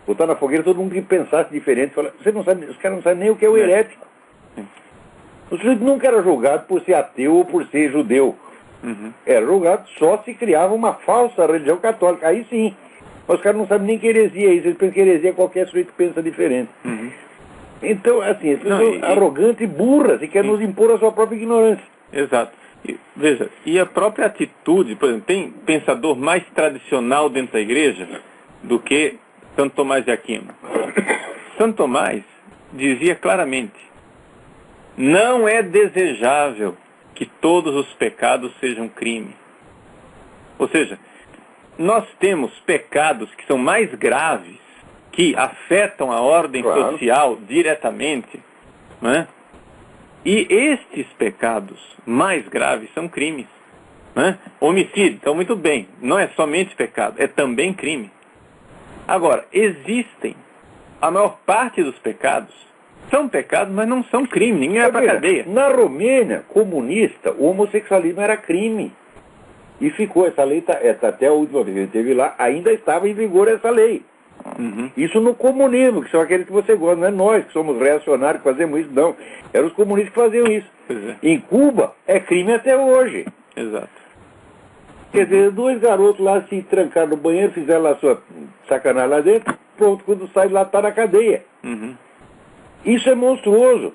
botar na fogueira todo mundo que pensasse diferente. Fala, você não sabe, os caras não sabem nem o que é o herético. O sujeito nunca era julgado por ser ateu ou por ser judeu. Era julgado só se criava uma falsa religião católica. Aí sim. Mas os caras não sabem nem que heresia é isso. Eles pensam que heresia é qualquer sujeito que pensa diferente. Então, assim, as pessoas arrogantes e burras e querem nos impor a sua própria ignorância. Exato. Veja, e a própria atitude, por exemplo, tem pensador mais tradicional dentro da igreja do que Santo Tomás de Aquino. Santo Tomás dizia claramente, não é desejável que todos os pecados sejam crime. Ou seja, nós temos pecados que são mais graves, que afetam a ordem social diretamente, né? E estes pecados mais graves são crimes. Né? Homicídio, então muito bem, não é somente pecado, é também crime. Agora, existem, a maior parte dos pecados são pecados, mas não são crime, ninguém vai para a cadeia. Na Romênia comunista, o homossexualismo era crime. E ficou, essa lei, até a última vez que ele esteve lá, ainda estava em vigor essa lei. Isso no comunismo, que são aqueles que você gosta, não é nós que somos reacionários que fazemos isso, não. Eram os comunistas que faziam isso. Em Cuba, é crime até hoje. Exato. Quer dizer, dois garotos lá se trancaram no banheiro, fizeram lá sua sacanagem lá dentro, pronto, quando sai lá tá na cadeia. Uhum. Isso é monstruoso.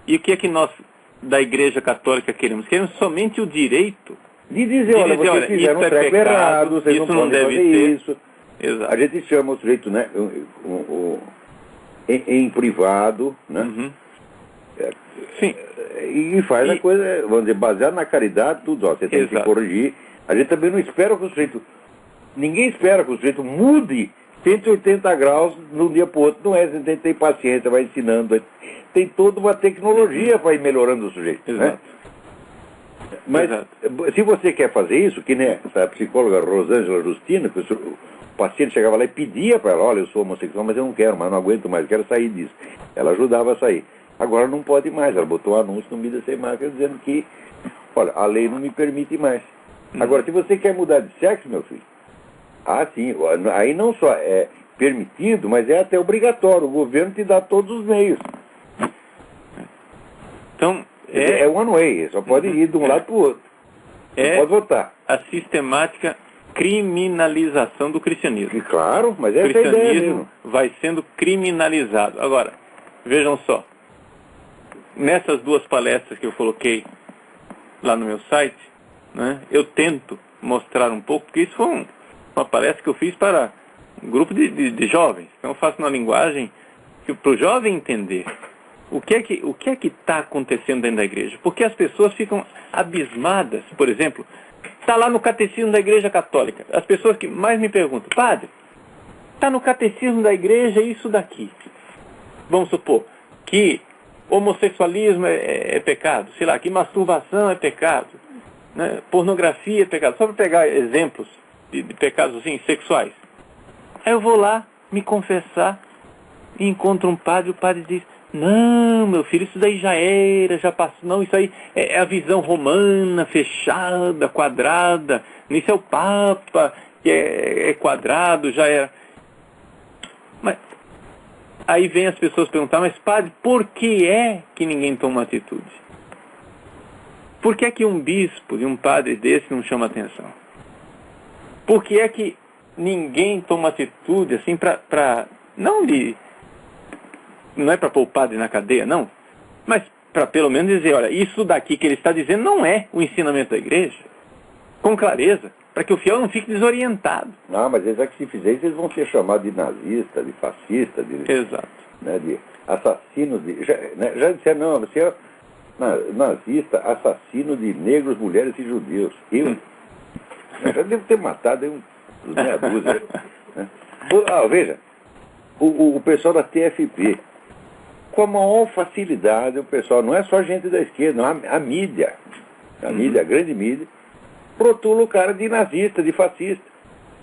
E o que é que nós, da Igreja Católica, queremos? Queremos somente o direito De dizer, olha, vocês fizeram um treco errado, vocês não podem fazer isso. Exato. A gente chama o sujeito, né, em privado, né? Uhum. Sim. E faz a coisa, vamos dizer, baseado na caridade, tudo, ó, você tem que corrigir. A gente também não espera que o sujeito, ninguém espera que o sujeito mude 180 graus de um dia para o outro. Não é, você tem paciência, vai ensinando, tem toda uma tecnologia para ir melhorando o sujeito. Exato. Né? Mas se você quer fazer isso, que nem essa psicóloga Rosângela Justino, que o paciente chegava lá e pedia para ela, olha, eu sou homossexual, mas eu não quero mais, não aguento mais, quero sair disso. Ela ajudava a sair. Agora não pode mais, ela botou um anúncio no Mídia Sem Máscara dizendo que, olha, a lei não me permite mais. Agora, se você quer mudar de sexo, meu filho, sim, aí não só é permitido, mas é até obrigatório, o governo te dá todos os meios. Então, é one way, só pode ir de um lado para o outro. Não pode votar. A sistemática criminalização do cristianismo. E claro, mas essa é a ideia. O cristianismo vai sendo criminalizado. Agora, vejam só, nessas duas palestras que eu coloquei lá no meu site, né, eu tento mostrar um pouco, porque isso foi uma palestra que eu fiz para um grupo de jovens. Então eu faço uma linguagem para o jovem entender o que é que está acontecendo dentro da igreja. Porque as pessoas ficam abismadas. Por exemplo, está lá no catecismo da Igreja Católica. As pessoas que mais me perguntam, padre, está no catecismo da igreja isso daqui. Vamos supor que homossexualismo é pecado, sei lá, que masturbação é pecado, né? Pornografia é pecado. Só para pegar exemplos de pecados assim, sexuais. Aí eu vou lá me confessar e encontro um padre, o padre diz, não, meu filho, isso daí já era, já passou, não, isso aí é a visão romana, fechada, quadrada, isso é o Papa, que é quadrado, já era. Mas aí vem as pessoas perguntar, mas padre, por que é que ninguém toma atitude? Por que é que um bispo e um padre desse não chama atenção? Por que é que ninguém toma atitude assim não é para pôr o padre na cadeia, não, mas para pelo menos dizer, olha, isso daqui que ele está dizendo não é o ensinamento da igreja, com clareza, para que o fiel não fique desorientado. Não, mas eles que se fizerem, eles vão ser chamados de nazista, de fascista, Exato. Né, de assassinos, já disseram, não, você é nazista, assassino de negros, mulheres e judeus. Eu já devo ter matado meia dúzia. Né? Veja, o pessoal da TFP, com a maior facilidade, o pessoal, não é só gente da esquerda, não, a mídia, a grande mídia, rotula o cara de nazista, de fascista.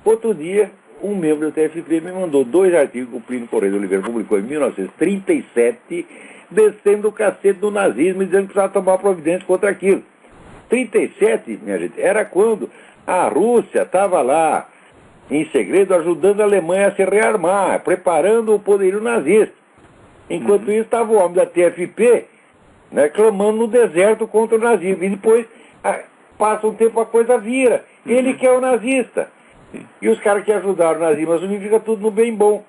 Outro dia, um membro da TFP me mandou 2 artigos que o Plínio Correia de Oliveira publicou em 1937, descendo o cacete do nazismo e dizendo que precisava tomar providência contra aquilo. 37, minha gente, era quando a Rússia estava lá, em segredo, ajudando a Alemanha a se rearmar, preparando o poderio nazista. Enquanto isso, estava o homem da TFP, né, clamando no deserto contra o nazismo. E depois, passa um tempo, a coisa vira. Ele que é o nazista. E os caras que ajudaram o nazismo, mas fica tudo no bem bom.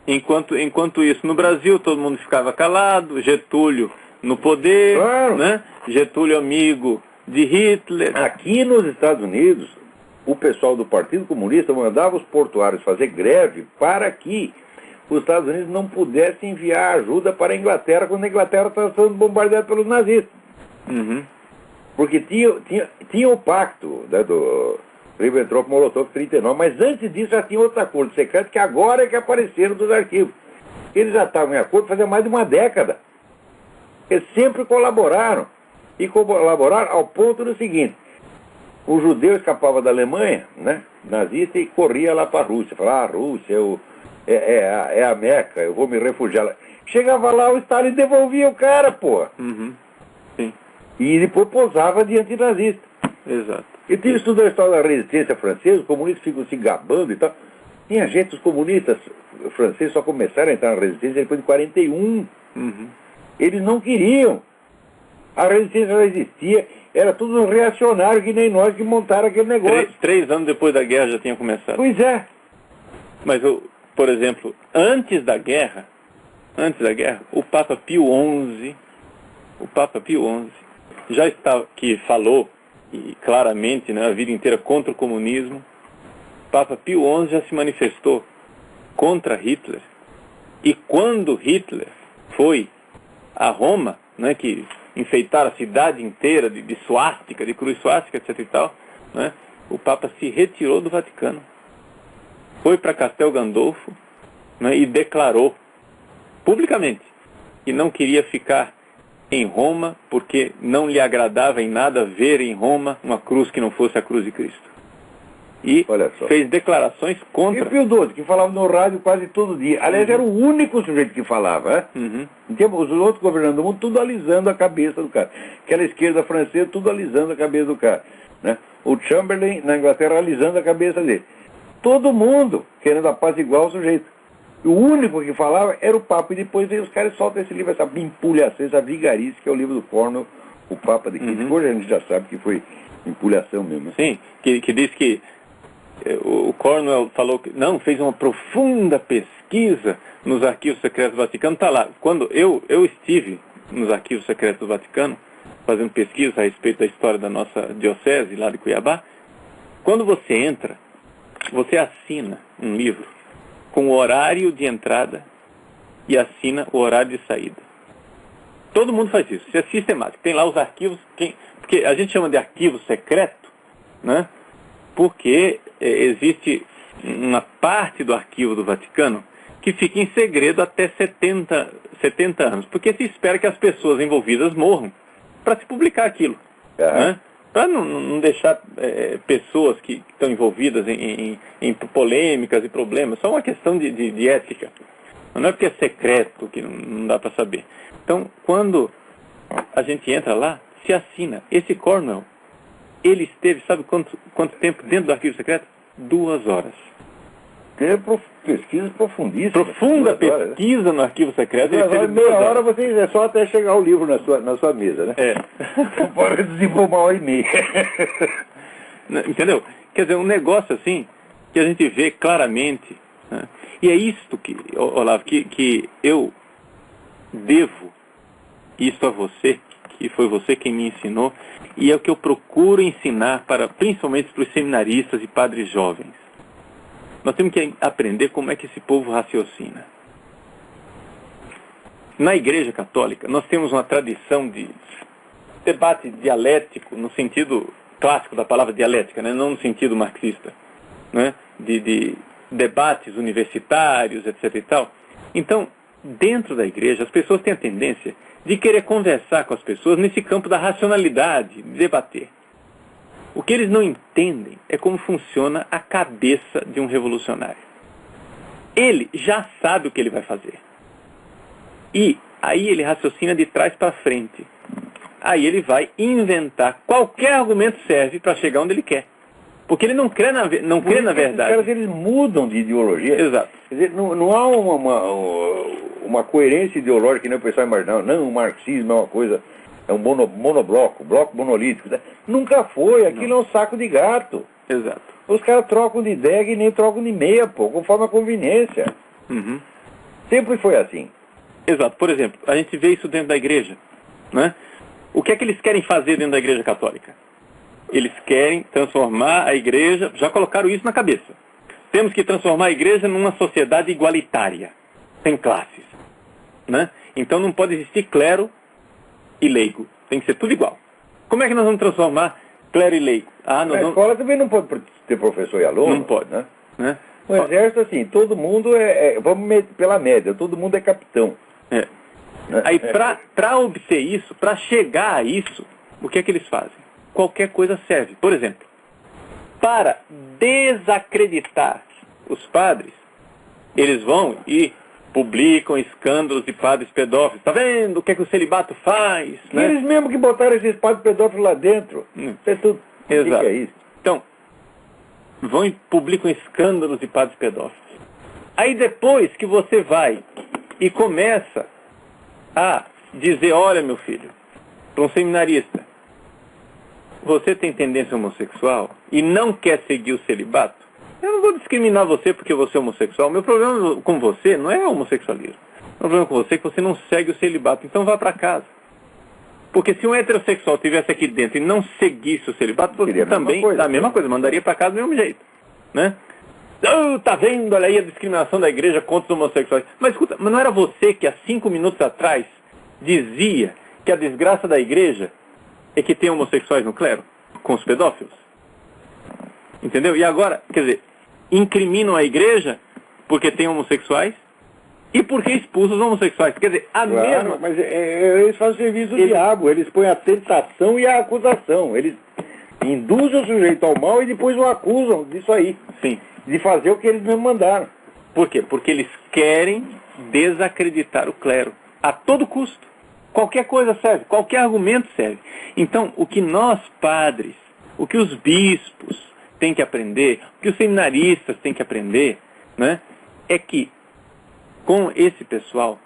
Enquanto isso, no Brasil, todo mundo ficava calado, Getúlio no poder, claro, né? Getúlio amigo de Hitler. Aqui nos Estados Unidos, o pessoal do Partido Comunista mandava os portuários fazer greve para que os Estados Unidos não pudessem enviar ajuda para a Inglaterra quando a Inglaterra estava sendo bombardeada pelos nazistas. Uhum. Porque tinha o pacto, né, do Ribbentrop-Molotov 39, mas antes disso já tinha outro acordo secreto que agora é que apareceram dos arquivos. Eles já estavam em acordo fazia mais de uma década. Eles sempre colaboraram. E colaboraram ao ponto do seguinte: o judeu escapava da Alemanha, né, nazista, e corria lá para a Rússia. Falava, a Rússia é a Meca, eu vou me refugiar lá. Chegava lá, o Stalin devolvia o cara, pô. Uhum. Sim. E depois posava diante de nazista. Exato. E tinha estudado a história da resistência francesa, os comunistas ficam se gabando e tal. Tinha gente, os comunistas franceses só começaram a entrar na resistência depois de 41. Uhum. Eles não queriam. A resistência já existia, Era tudo reacionário, que nem nós que montaram aquele negócio. 3 anos depois da guerra já tinha começado. Pois é. Mas, por exemplo, antes da guerra, o Papa Pio XI já estava, que falou, e claramente, né, a vida inteira contra o comunismo. O Papa Pio XI já se manifestou contra Hitler. E quando Hitler foi a Roma, né, que enfeitaram a cidade inteira de suástica, de cruz suástica, etc e tal, né, o Papa se retirou do Vaticano. Foi para Castel Gandolfo, né, e declarou publicamente que não queria ficar em Roma porque não lhe agradava em nada ver em Roma uma cruz que não fosse a cruz de Cristo. E fez declarações contra... E o Pio XII, que falava no rádio quase todo dia. Aliás, era o único sujeito que falava. Os outros governantes do mundo, tudo alisando a cabeça do cara. Aquela esquerda francesa, tudo alisando a cabeça do cara. Né? O Chamberlain, na Inglaterra, alisando a cabeça dele. Todo mundo querendo apaziguar o sujeito. O único que falava era o Papa. E depois aí os caras soltam esse livro, essa empulhação, essa vigarice, que é o livro do Cornwell, o Papa de Cristo. Hoje a gente já sabe que foi empulhação mesmo. Sim, que diz que o Cornwell falou que não, fez uma profunda pesquisa nos arquivos secretos do Vaticano. Está lá. Quando eu estive nos arquivos secretos do Vaticano, fazendo pesquisa a respeito da história da nossa diocese, lá de Cuiabá, quando você entra, você assina um livro com o horário de entrada e assina o horário de saída. Todo mundo faz isso, isso é sistemático. Tem lá os arquivos, porque a gente chama de arquivo secreto, né? Porque existe uma parte do arquivo do Vaticano que fica em segredo até 70 anos, porque se espera que as pessoas envolvidas morram para se publicar aquilo, né? Para não deixar pessoas que estão envolvidas em polêmicas e problemas. Só uma questão de ética. Não é porque é secreto que não dá para saber. Então, quando a gente entra lá, se assina. Esse Cornwell, ele esteve, sabe quanto tempo dentro do arquivo secreto? 2 horas. É pesquisa profundíssima. Profunda pesquisa no arquivo secreto. Meia hora você é só até chegar o livro na sua mesa, né? Pode desenvolver 1h30. Entendeu? Quer dizer, um negócio assim, que a gente vê claramente, né? E é isto que, Olavo, que eu devo isso a você, que foi você quem me ensinou, e é o que eu procuro ensinar principalmente para os seminaristas e padres jovens. Nós temos que aprender como é que esse povo raciocina. Na Igreja Católica, nós temos uma tradição de debate dialético, no sentido clássico da palavra dialética, né? Não no sentido marxista, né? De debates universitários, etc. e tal. Então, dentro da Igreja, as pessoas têm a tendência de querer conversar com as pessoas nesse campo da racionalidade, de debater. O que eles não entendem é como funciona a cabeça de um revolucionário. Ele já sabe o que ele vai fazer. E aí ele raciocina de trás para frente. Aí ele vai inventar. Qualquer argumento serve para chegar onde ele quer. Porque ele não crê na verdade. Os caras, eles mudam de ideologia. Exato. Quer dizer, não há uma coerência ideológica que nem o pessoal imagina. Não, o marxismo é uma coisa... É um monobloco, bloco monolítico. Né? Nunca foi, aquilo é um saco de gato. Exato. Os caras trocam de ideia e nem trocam de meia, conforme a conveniência. Sempre foi assim. Exato. Por exemplo, a gente vê isso dentro da igreja, né? O que é que eles querem fazer dentro da Igreja Católica? Eles querem transformar a igreja, já colocaram isso na cabeça. Temos que transformar a igreja numa sociedade igualitária, sem classes, né? Então não pode existir clero e leigo. Tem que ser tudo igual. Como é que nós vamos transformar clero e leigo? Na escola também não pode ter professor e aluno. Não pode. Né? No exército, assim, todo mundo vamos pela média, todo mundo é capitão. Né? Aí, para obter isso, para chegar a isso, o que é que eles fazem? Qualquer coisa serve. Por exemplo, para desacreditar os padres, eles vão e publicam escândalos de padres pedófilos. Está vendo o que é que o celibato faz? Né? Eles mesmo que botaram esses padres pedófilos lá dentro. É tudo. Exato. Que é isso? Então, vão e publicam escândalos de padres pedófilos. Aí depois que você vai e começa a dizer, olha meu filho, para um seminarista, você tem tendência homossexual e não quer seguir o celibato, eu não vou discriminar você porque você é homossexual. Meu problema com você não é homossexualismo. O problema com você é que você não segue o celibato. Então vá para casa. Porque se um heterossexual estivesse aqui dentro e não seguisse o celibato, você também, a mesma coisa, mandaria para casa do mesmo jeito. Né? Oh, tá vendo? Olha aí a discriminação da igreja contra os homossexuais. Mas escuta, mas não era você que há 5 minutos atrás dizia que a desgraça da igreja é que tem homossexuais no clero? Com os pedófilos? Entendeu? E agora, quer dizer, incriminam a igreja porque tem homossexuais e porque expulsam os homossexuais. Quer dizer, a mesma... Mas eles fazem o serviço do diabo. Eles põem a tentação e a acusação. Eles induzem o sujeito ao mal e depois o acusam disso aí. Sim. De fazer o que eles mesmo mandaram. Por quê? Porque eles querem desacreditar o clero. A todo custo. Qualquer coisa serve. Qualquer argumento serve. Então, o que nós, padres, o que os bispos têm que aprender, o que os seminaristas têm que aprender, né, é que com esse pessoal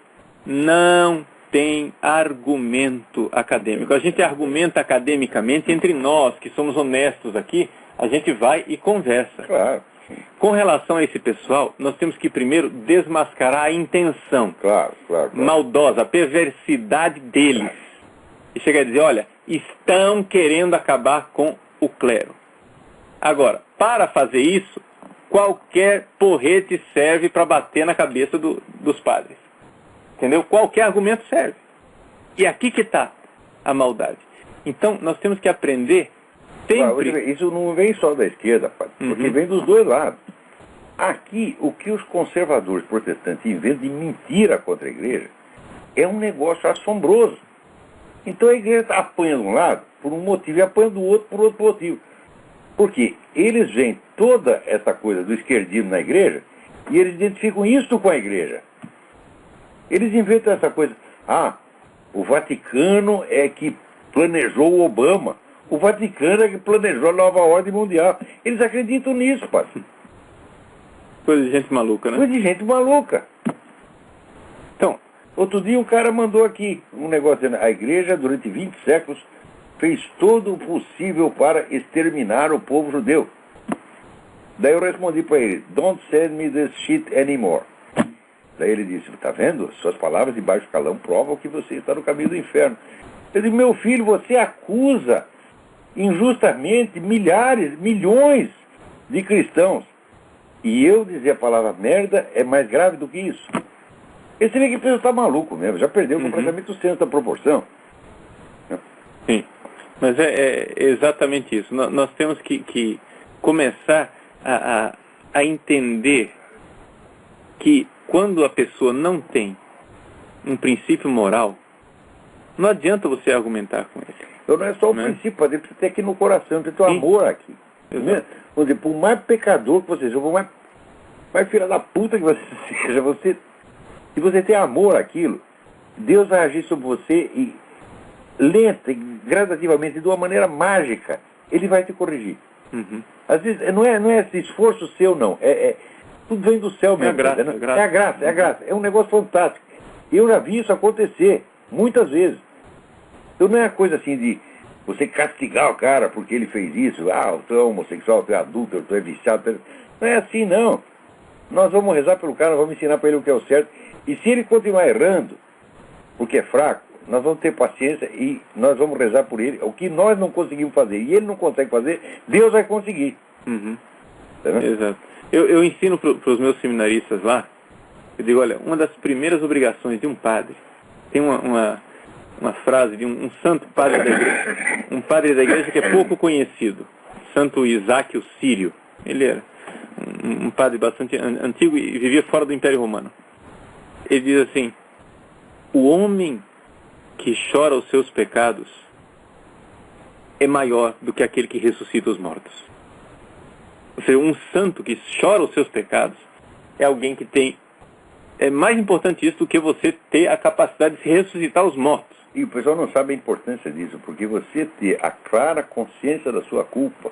não tem argumento acadêmico. A gente argumenta academicamente entre nós, que somos honestos aqui, a gente vai e conversa. Claro. Com relação a esse pessoal, nós temos que primeiro desmascarar a intenção maldosa, a perversidade deles. E chegar a dizer, olha, estão querendo acabar com o clero. Agora, para fazer isso, qualquer porrete serve para bater na cabeça dos padres. Entendeu? Qualquer argumento serve. E aqui que está a maldade. Então, nós temos que aprender sempre... Isso não vem só da esquerda, padre, porque vem dos dois lados. Aqui, o que os conservadores protestantes inventam de mentira contra a igreja é um negócio assombroso. Então a igreja apanha de um lado por um motivo e apanha do outro por outro motivo. Porque eles veem toda essa coisa do esquerdismo na igreja e eles identificam isso com a igreja. Eles inventam essa coisa. Ah, o Vaticano é que planejou o Obama. O Vaticano é que planejou a nova ordem mundial. Eles acreditam nisso, pai. Coisa de gente maluca, né? Coisa de gente maluca. Então, outro dia um cara mandou aqui um negócio dizendo, a igreja durante 20 séculos fez todo o possível para exterminar o povo judeu. Daí eu respondi para ele, don't send me this shit anymore. Daí ele disse, tá vendo? Suas palavras de baixo calão provam que você está no caminho do inferno. Eu disse, meu filho, você acusa injustamente milhares, milhões de cristãos. E eu dizer a palavra merda é mais grave do que isso. Esse vê que a pessoa está maluco mesmo, já perdeu completamente o senso da proporção. Sim, mas é exatamente isso. Nós temos que começar a entender que quando a pessoa não tem um princípio moral, não adianta você argumentar com ele. Então não é só o princípio, você precisa ter aqui no coração, precisa ter um amor aqui. Vamos dizer, por mais pecador que você seja, por mais filha da puta que você seja, se você tem amor àquilo, Deus vai agir sobre você e lenta e gradativamente, de uma maneira mágica, Ele vai te corrigir. Às vezes não é esse esforço seu, não. Tudo vem do céu mesmo. É a graça. É um negócio fantástico. Eu já vi isso acontecer muitas vezes. Então não é coisa assim de você castigar o cara porque ele fez isso. Ah, tu é homossexual, tu é adúltero, tu é viciado. Não é assim, não. Nós vamos rezar pelo cara, vamos ensinar para ele o que é o certo. E se ele continuar errando, porque é fraco, nós vamos ter paciência e nós vamos rezar por ele. O que nós não conseguimos fazer e ele não consegue fazer, Deus vai conseguir. Tá, exato. Eu ensino para os meus seminaristas lá, eu digo, olha, uma das primeiras obrigações de um padre, tem uma frase de um santo padre da igreja, um padre da igreja que é pouco conhecido, Santo Isaac o Sírio. Ele era um padre bastante antigo e vivia fora do Império Romano. Ele diz assim, o homem que chora os seus pecados é maior do que aquele que ressuscita os mortos. Ou seja, um santo que chora os seus pecados é alguém que tem... É mais importante isso do que você ter a capacidade de ressuscitar os mortos. E o pessoal não sabe a importância disso, porque você ter a clara consciência da sua culpa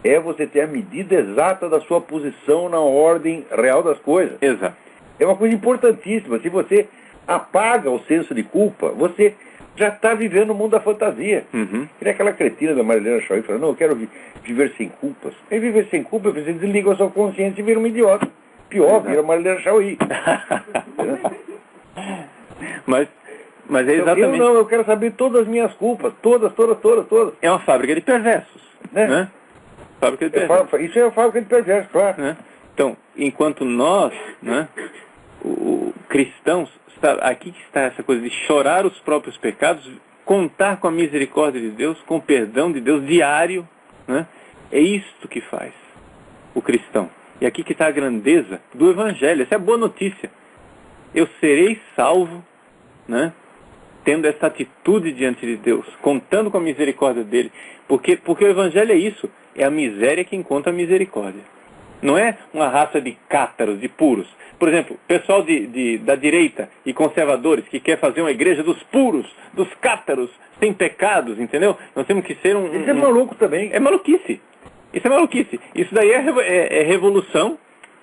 é você ter a medida exata da sua posição na ordem real das coisas. Exato. É uma coisa importantíssima. Se você apaga o senso de culpa, você já está vivendo o mundo da fantasia. Uhum. Que nem aquela cretina da Marilena Chauí falando, não, eu quero viver sem culpas. E viver sem culpa, você desliga a sua consciência e vira uma idiota. Pior, vira Marilena Chauí. mas é exatamente... Eu quero saber todas as minhas culpas. Todas. É uma fábrica de perversos. Né? Fábrica de perversos. Isso é uma fábrica de perversos, claro. Né? Então, enquanto nós, né, cristãos, aqui que está essa coisa de chorar os próprios pecados, contar com a misericórdia de Deus, com o perdão de Deus diário, né? É isto que faz o cristão. E aqui que está a grandeza do Evangelho. Essa é a boa notícia. Eu serei salvo, né? Tendo essa atitude diante de Deus, contando com a misericórdia dele. Porque o Evangelho é isso. É a miséria que encontra a misericórdia. Não é uma raça de cátaros, de puros. Por exemplo, pessoal da direita e conservadores que quer fazer uma igreja dos puros, dos cátaros, sem pecados, entendeu? Nós temos que ser Isso é maluco também. É maluquice. Isso é maluquice. Isso daí é revolução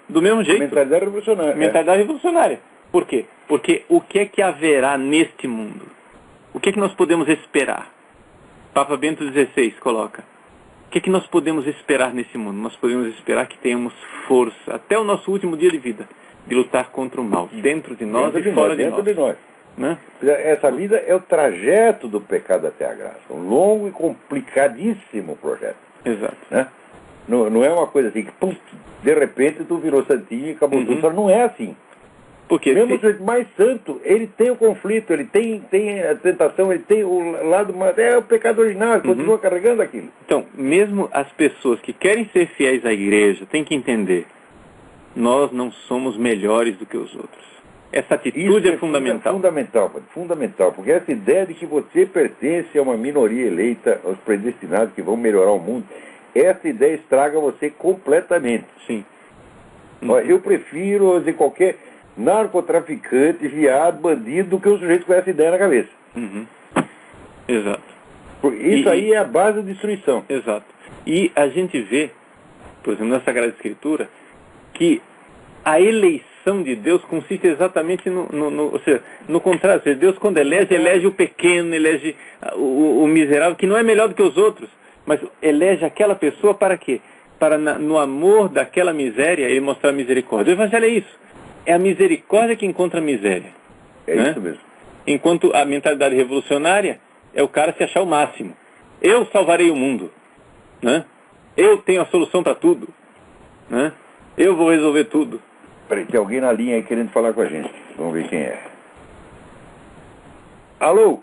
do mesmo jeito. Mentalidade revolucionária. Mentalidade revolucionária. Por quê? Porque o que é que haverá neste mundo? O que é que nós podemos esperar? Papa Bento XVI coloca. O que é que nós podemos esperar nesse mundo? Nós podemos esperar que tenhamos força, até o nosso último dia de vida, de lutar contra o mal, dentro de nós e fora de nós. Dentro de nós. Né? Essa vida é o trajeto do pecado até a graça. Um longo e complicadíssimo projeto. Exato. Né? Não é uma coisa assim que, pum, de repente, tu virou santinho e acabou tudo. Não é assim. Porque mesmo o sujeito mais santo, ele tem o conflito, ele tem a tentação, ele tem o lado... É o pecado original, continua carregando aquilo. Então, mesmo as pessoas que querem ser fiéis à igreja, têm que entender, nós não somos melhores do que os outros. Essa atitude é fundamental. Fundamental, porque essa ideia de que você pertence a uma minoria eleita, aos predestinados que vão melhorar o mundo, essa ideia estraga você completamente. Sim. Olha, eu prefiro dizer qualquer narcotraficante, viado, bandido, do que o sujeito com essa ideia na cabeça. Exato. Isso aí é a base da destruição. Exato. E a gente vê, por exemplo, na Sagrada Escritura, que a eleição de Deus consiste exatamente ou seja, no contrário. Ou seja, Deus, quando elege o pequeno, elege o miserável, que não é melhor do que os outros, mas elege aquela pessoa para quê? Para, no amor daquela miséria, ele mostrar misericórdia. O Evangelho é isso. É a misericórdia que encontra a miséria. É, né? Isso mesmo. Enquanto a mentalidade revolucionária é o cara se achar o máximo. Eu salvarei o mundo. Né? Eu tenho a solução para tudo. Né? Eu vou resolver tudo. Peraí, tem alguém na linha aí querendo falar com a gente. Vamos ver quem é. Alô?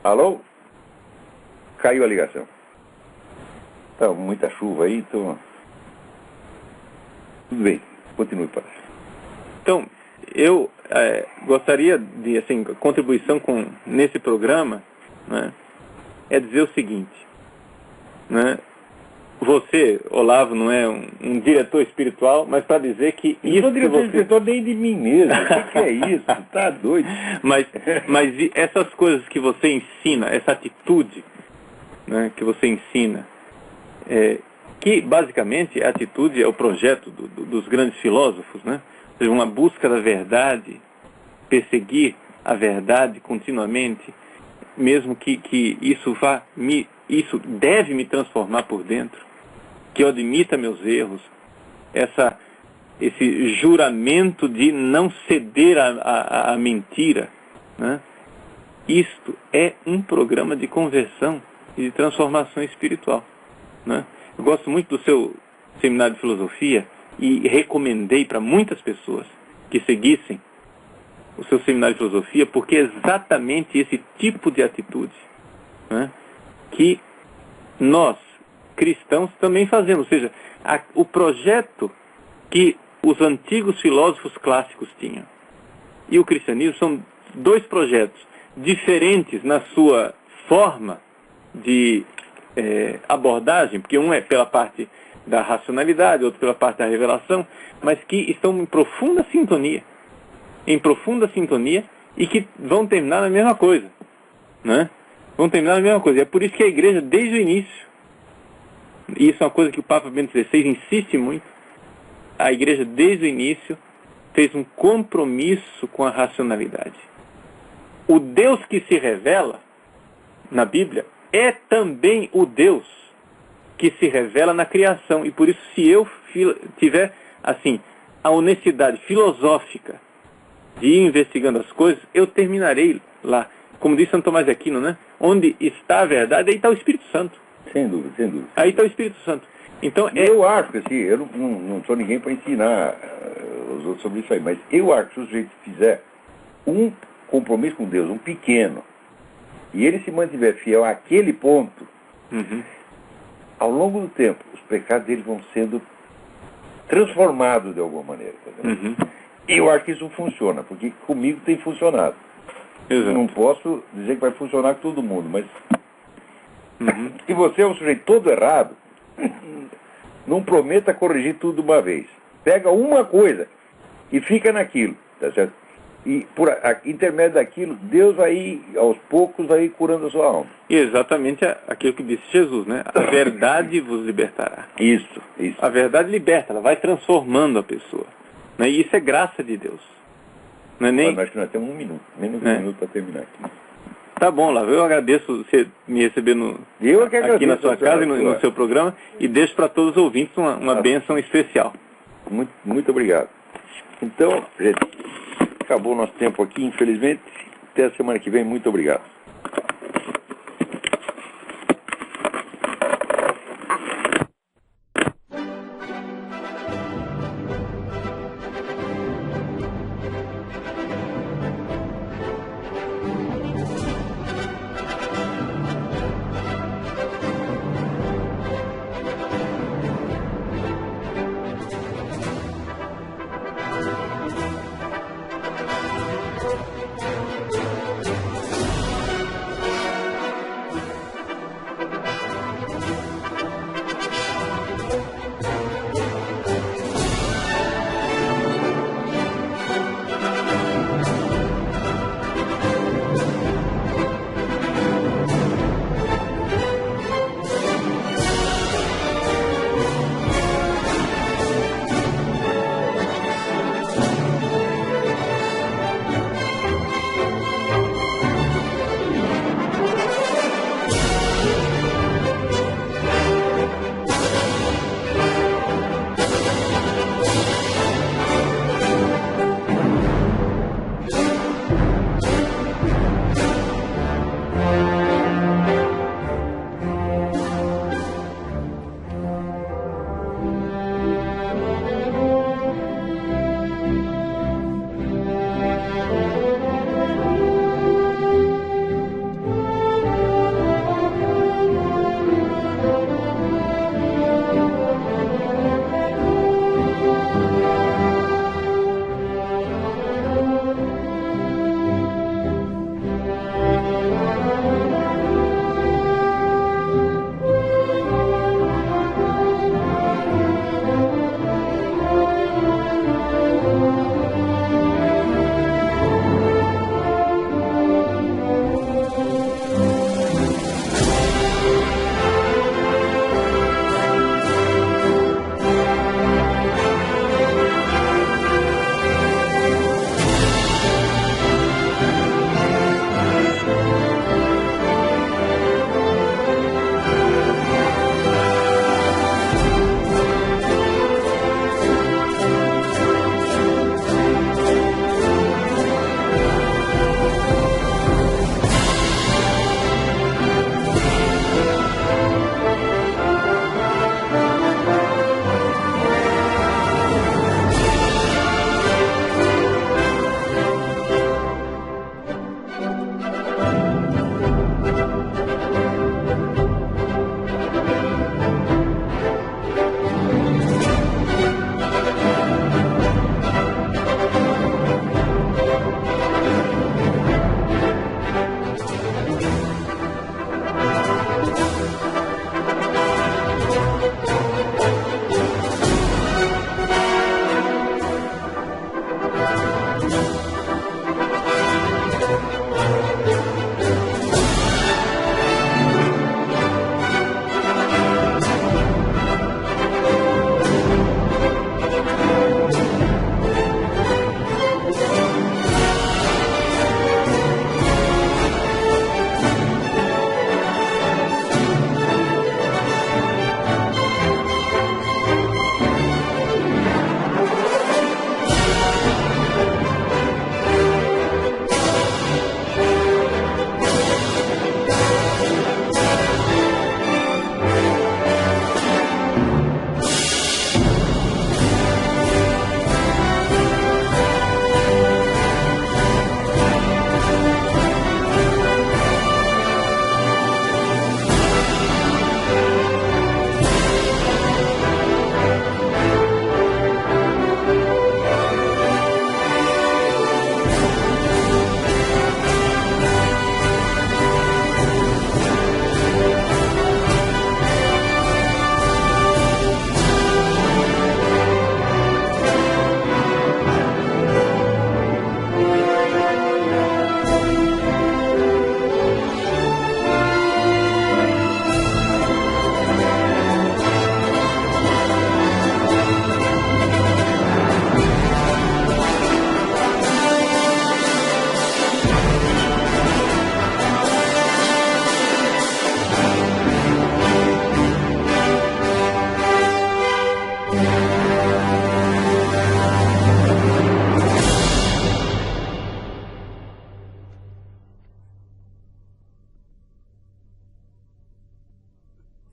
Alô? Caiu a ligação. Tá muita chuva aí, então... Tudo bem, continue, padre. Então, eu gostaria de, assim, contribuição nesse programa, né, é dizer o seguinte, né, você, Olavo, não é um diretor espiritual, mas para dizer que isso... Eu não sou diretor espiritual nem de mim mesmo, o que é isso? Tá doido. Mas essas coisas que você ensina, essa atitude, né, que você ensina, que basicamente a atitude é o projeto dos grandes filósofos, né? Ou seja, uma busca da verdade, perseguir a verdade continuamente, mesmo que isso deve me transformar por dentro, que eu admita meus erros, esse juramento de não ceder à mentira, né? Isto é um programa de conversão e de transformação espiritual, né? Eu gosto muito do seu seminário de filosofia e recomendei para muitas pessoas que seguissem o seu seminário de filosofia, porque é exatamente esse tipo de atitude, né, que nós, cristãos, também fazemos. Ou seja, o projeto que os antigos filósofos clássicos tinham e o cristianismo são dois projetos diferentes na sua forma de abordagem, porque um é pela parte da racionalidade, outro pela parte da revelação, mas que estão em profunda sintonia e que vão terminar na mesma coisa, né? Vão terminar na mesma coisa. É por isso que a igreja, desde o início, e isso é uma coisa que o Papa Bento XVI insiste muito, a igreja desde o início fez um compromisso com a racionalidade. O Deus que se revela na Bíblia é também o Deus que se revela na criação. E por isso, se eu tiver, assim, a honestidade filosófica de ir investigando as coisas, eu terminarei lá. Como diz Santo Tomás de Aquino, né? Onde está a verdade, aí está o Espírito Santo. Sem dúvida, sem dúvida. Aí está o Espírito Santo. Então, eu acho que assim, eu não sou ninguém para ensinar os outros sobre isso aí, mas eu acho que se o sujeito fizer um compromisso com Deus, um pequeno, e ele se mantiver fiel àquele ponto, ao longo do tempo, os pecados dele vão sendo transformados de alguma maneira. Tá, eu acho que isso funciona, porque comigo tem funcionado. Exato. Não posso dizer que vai funcionar com todo mundo, mas se você é um sujeito todo errado, não prometa corrigir tudo de uma vez. Pega uma coisa e fica naquilo, tá certo? E por intermédio daquilo, Deus vai, aos poucos, vai curando a sua alma. E exatamente aquilo que disse Jesus, né? A verdade vos libertará. Isso. A verdade liberta, ela vai transformando a pessoa. Né? E isso é graça de Deus. Não é nem... Mas acho que nós temos um minuto, menos um minuto para terminar aqui. Tá bom, Lavo, eu agradeço você me receber aqui na sua casa e no seu programa, e deixo para todos os ouvintes uma bênção especial. Muito obrigado. Então, gente, acabou o nosso tempo aqui, infelizmente. Até a semana que vem. Muito obrigado. Música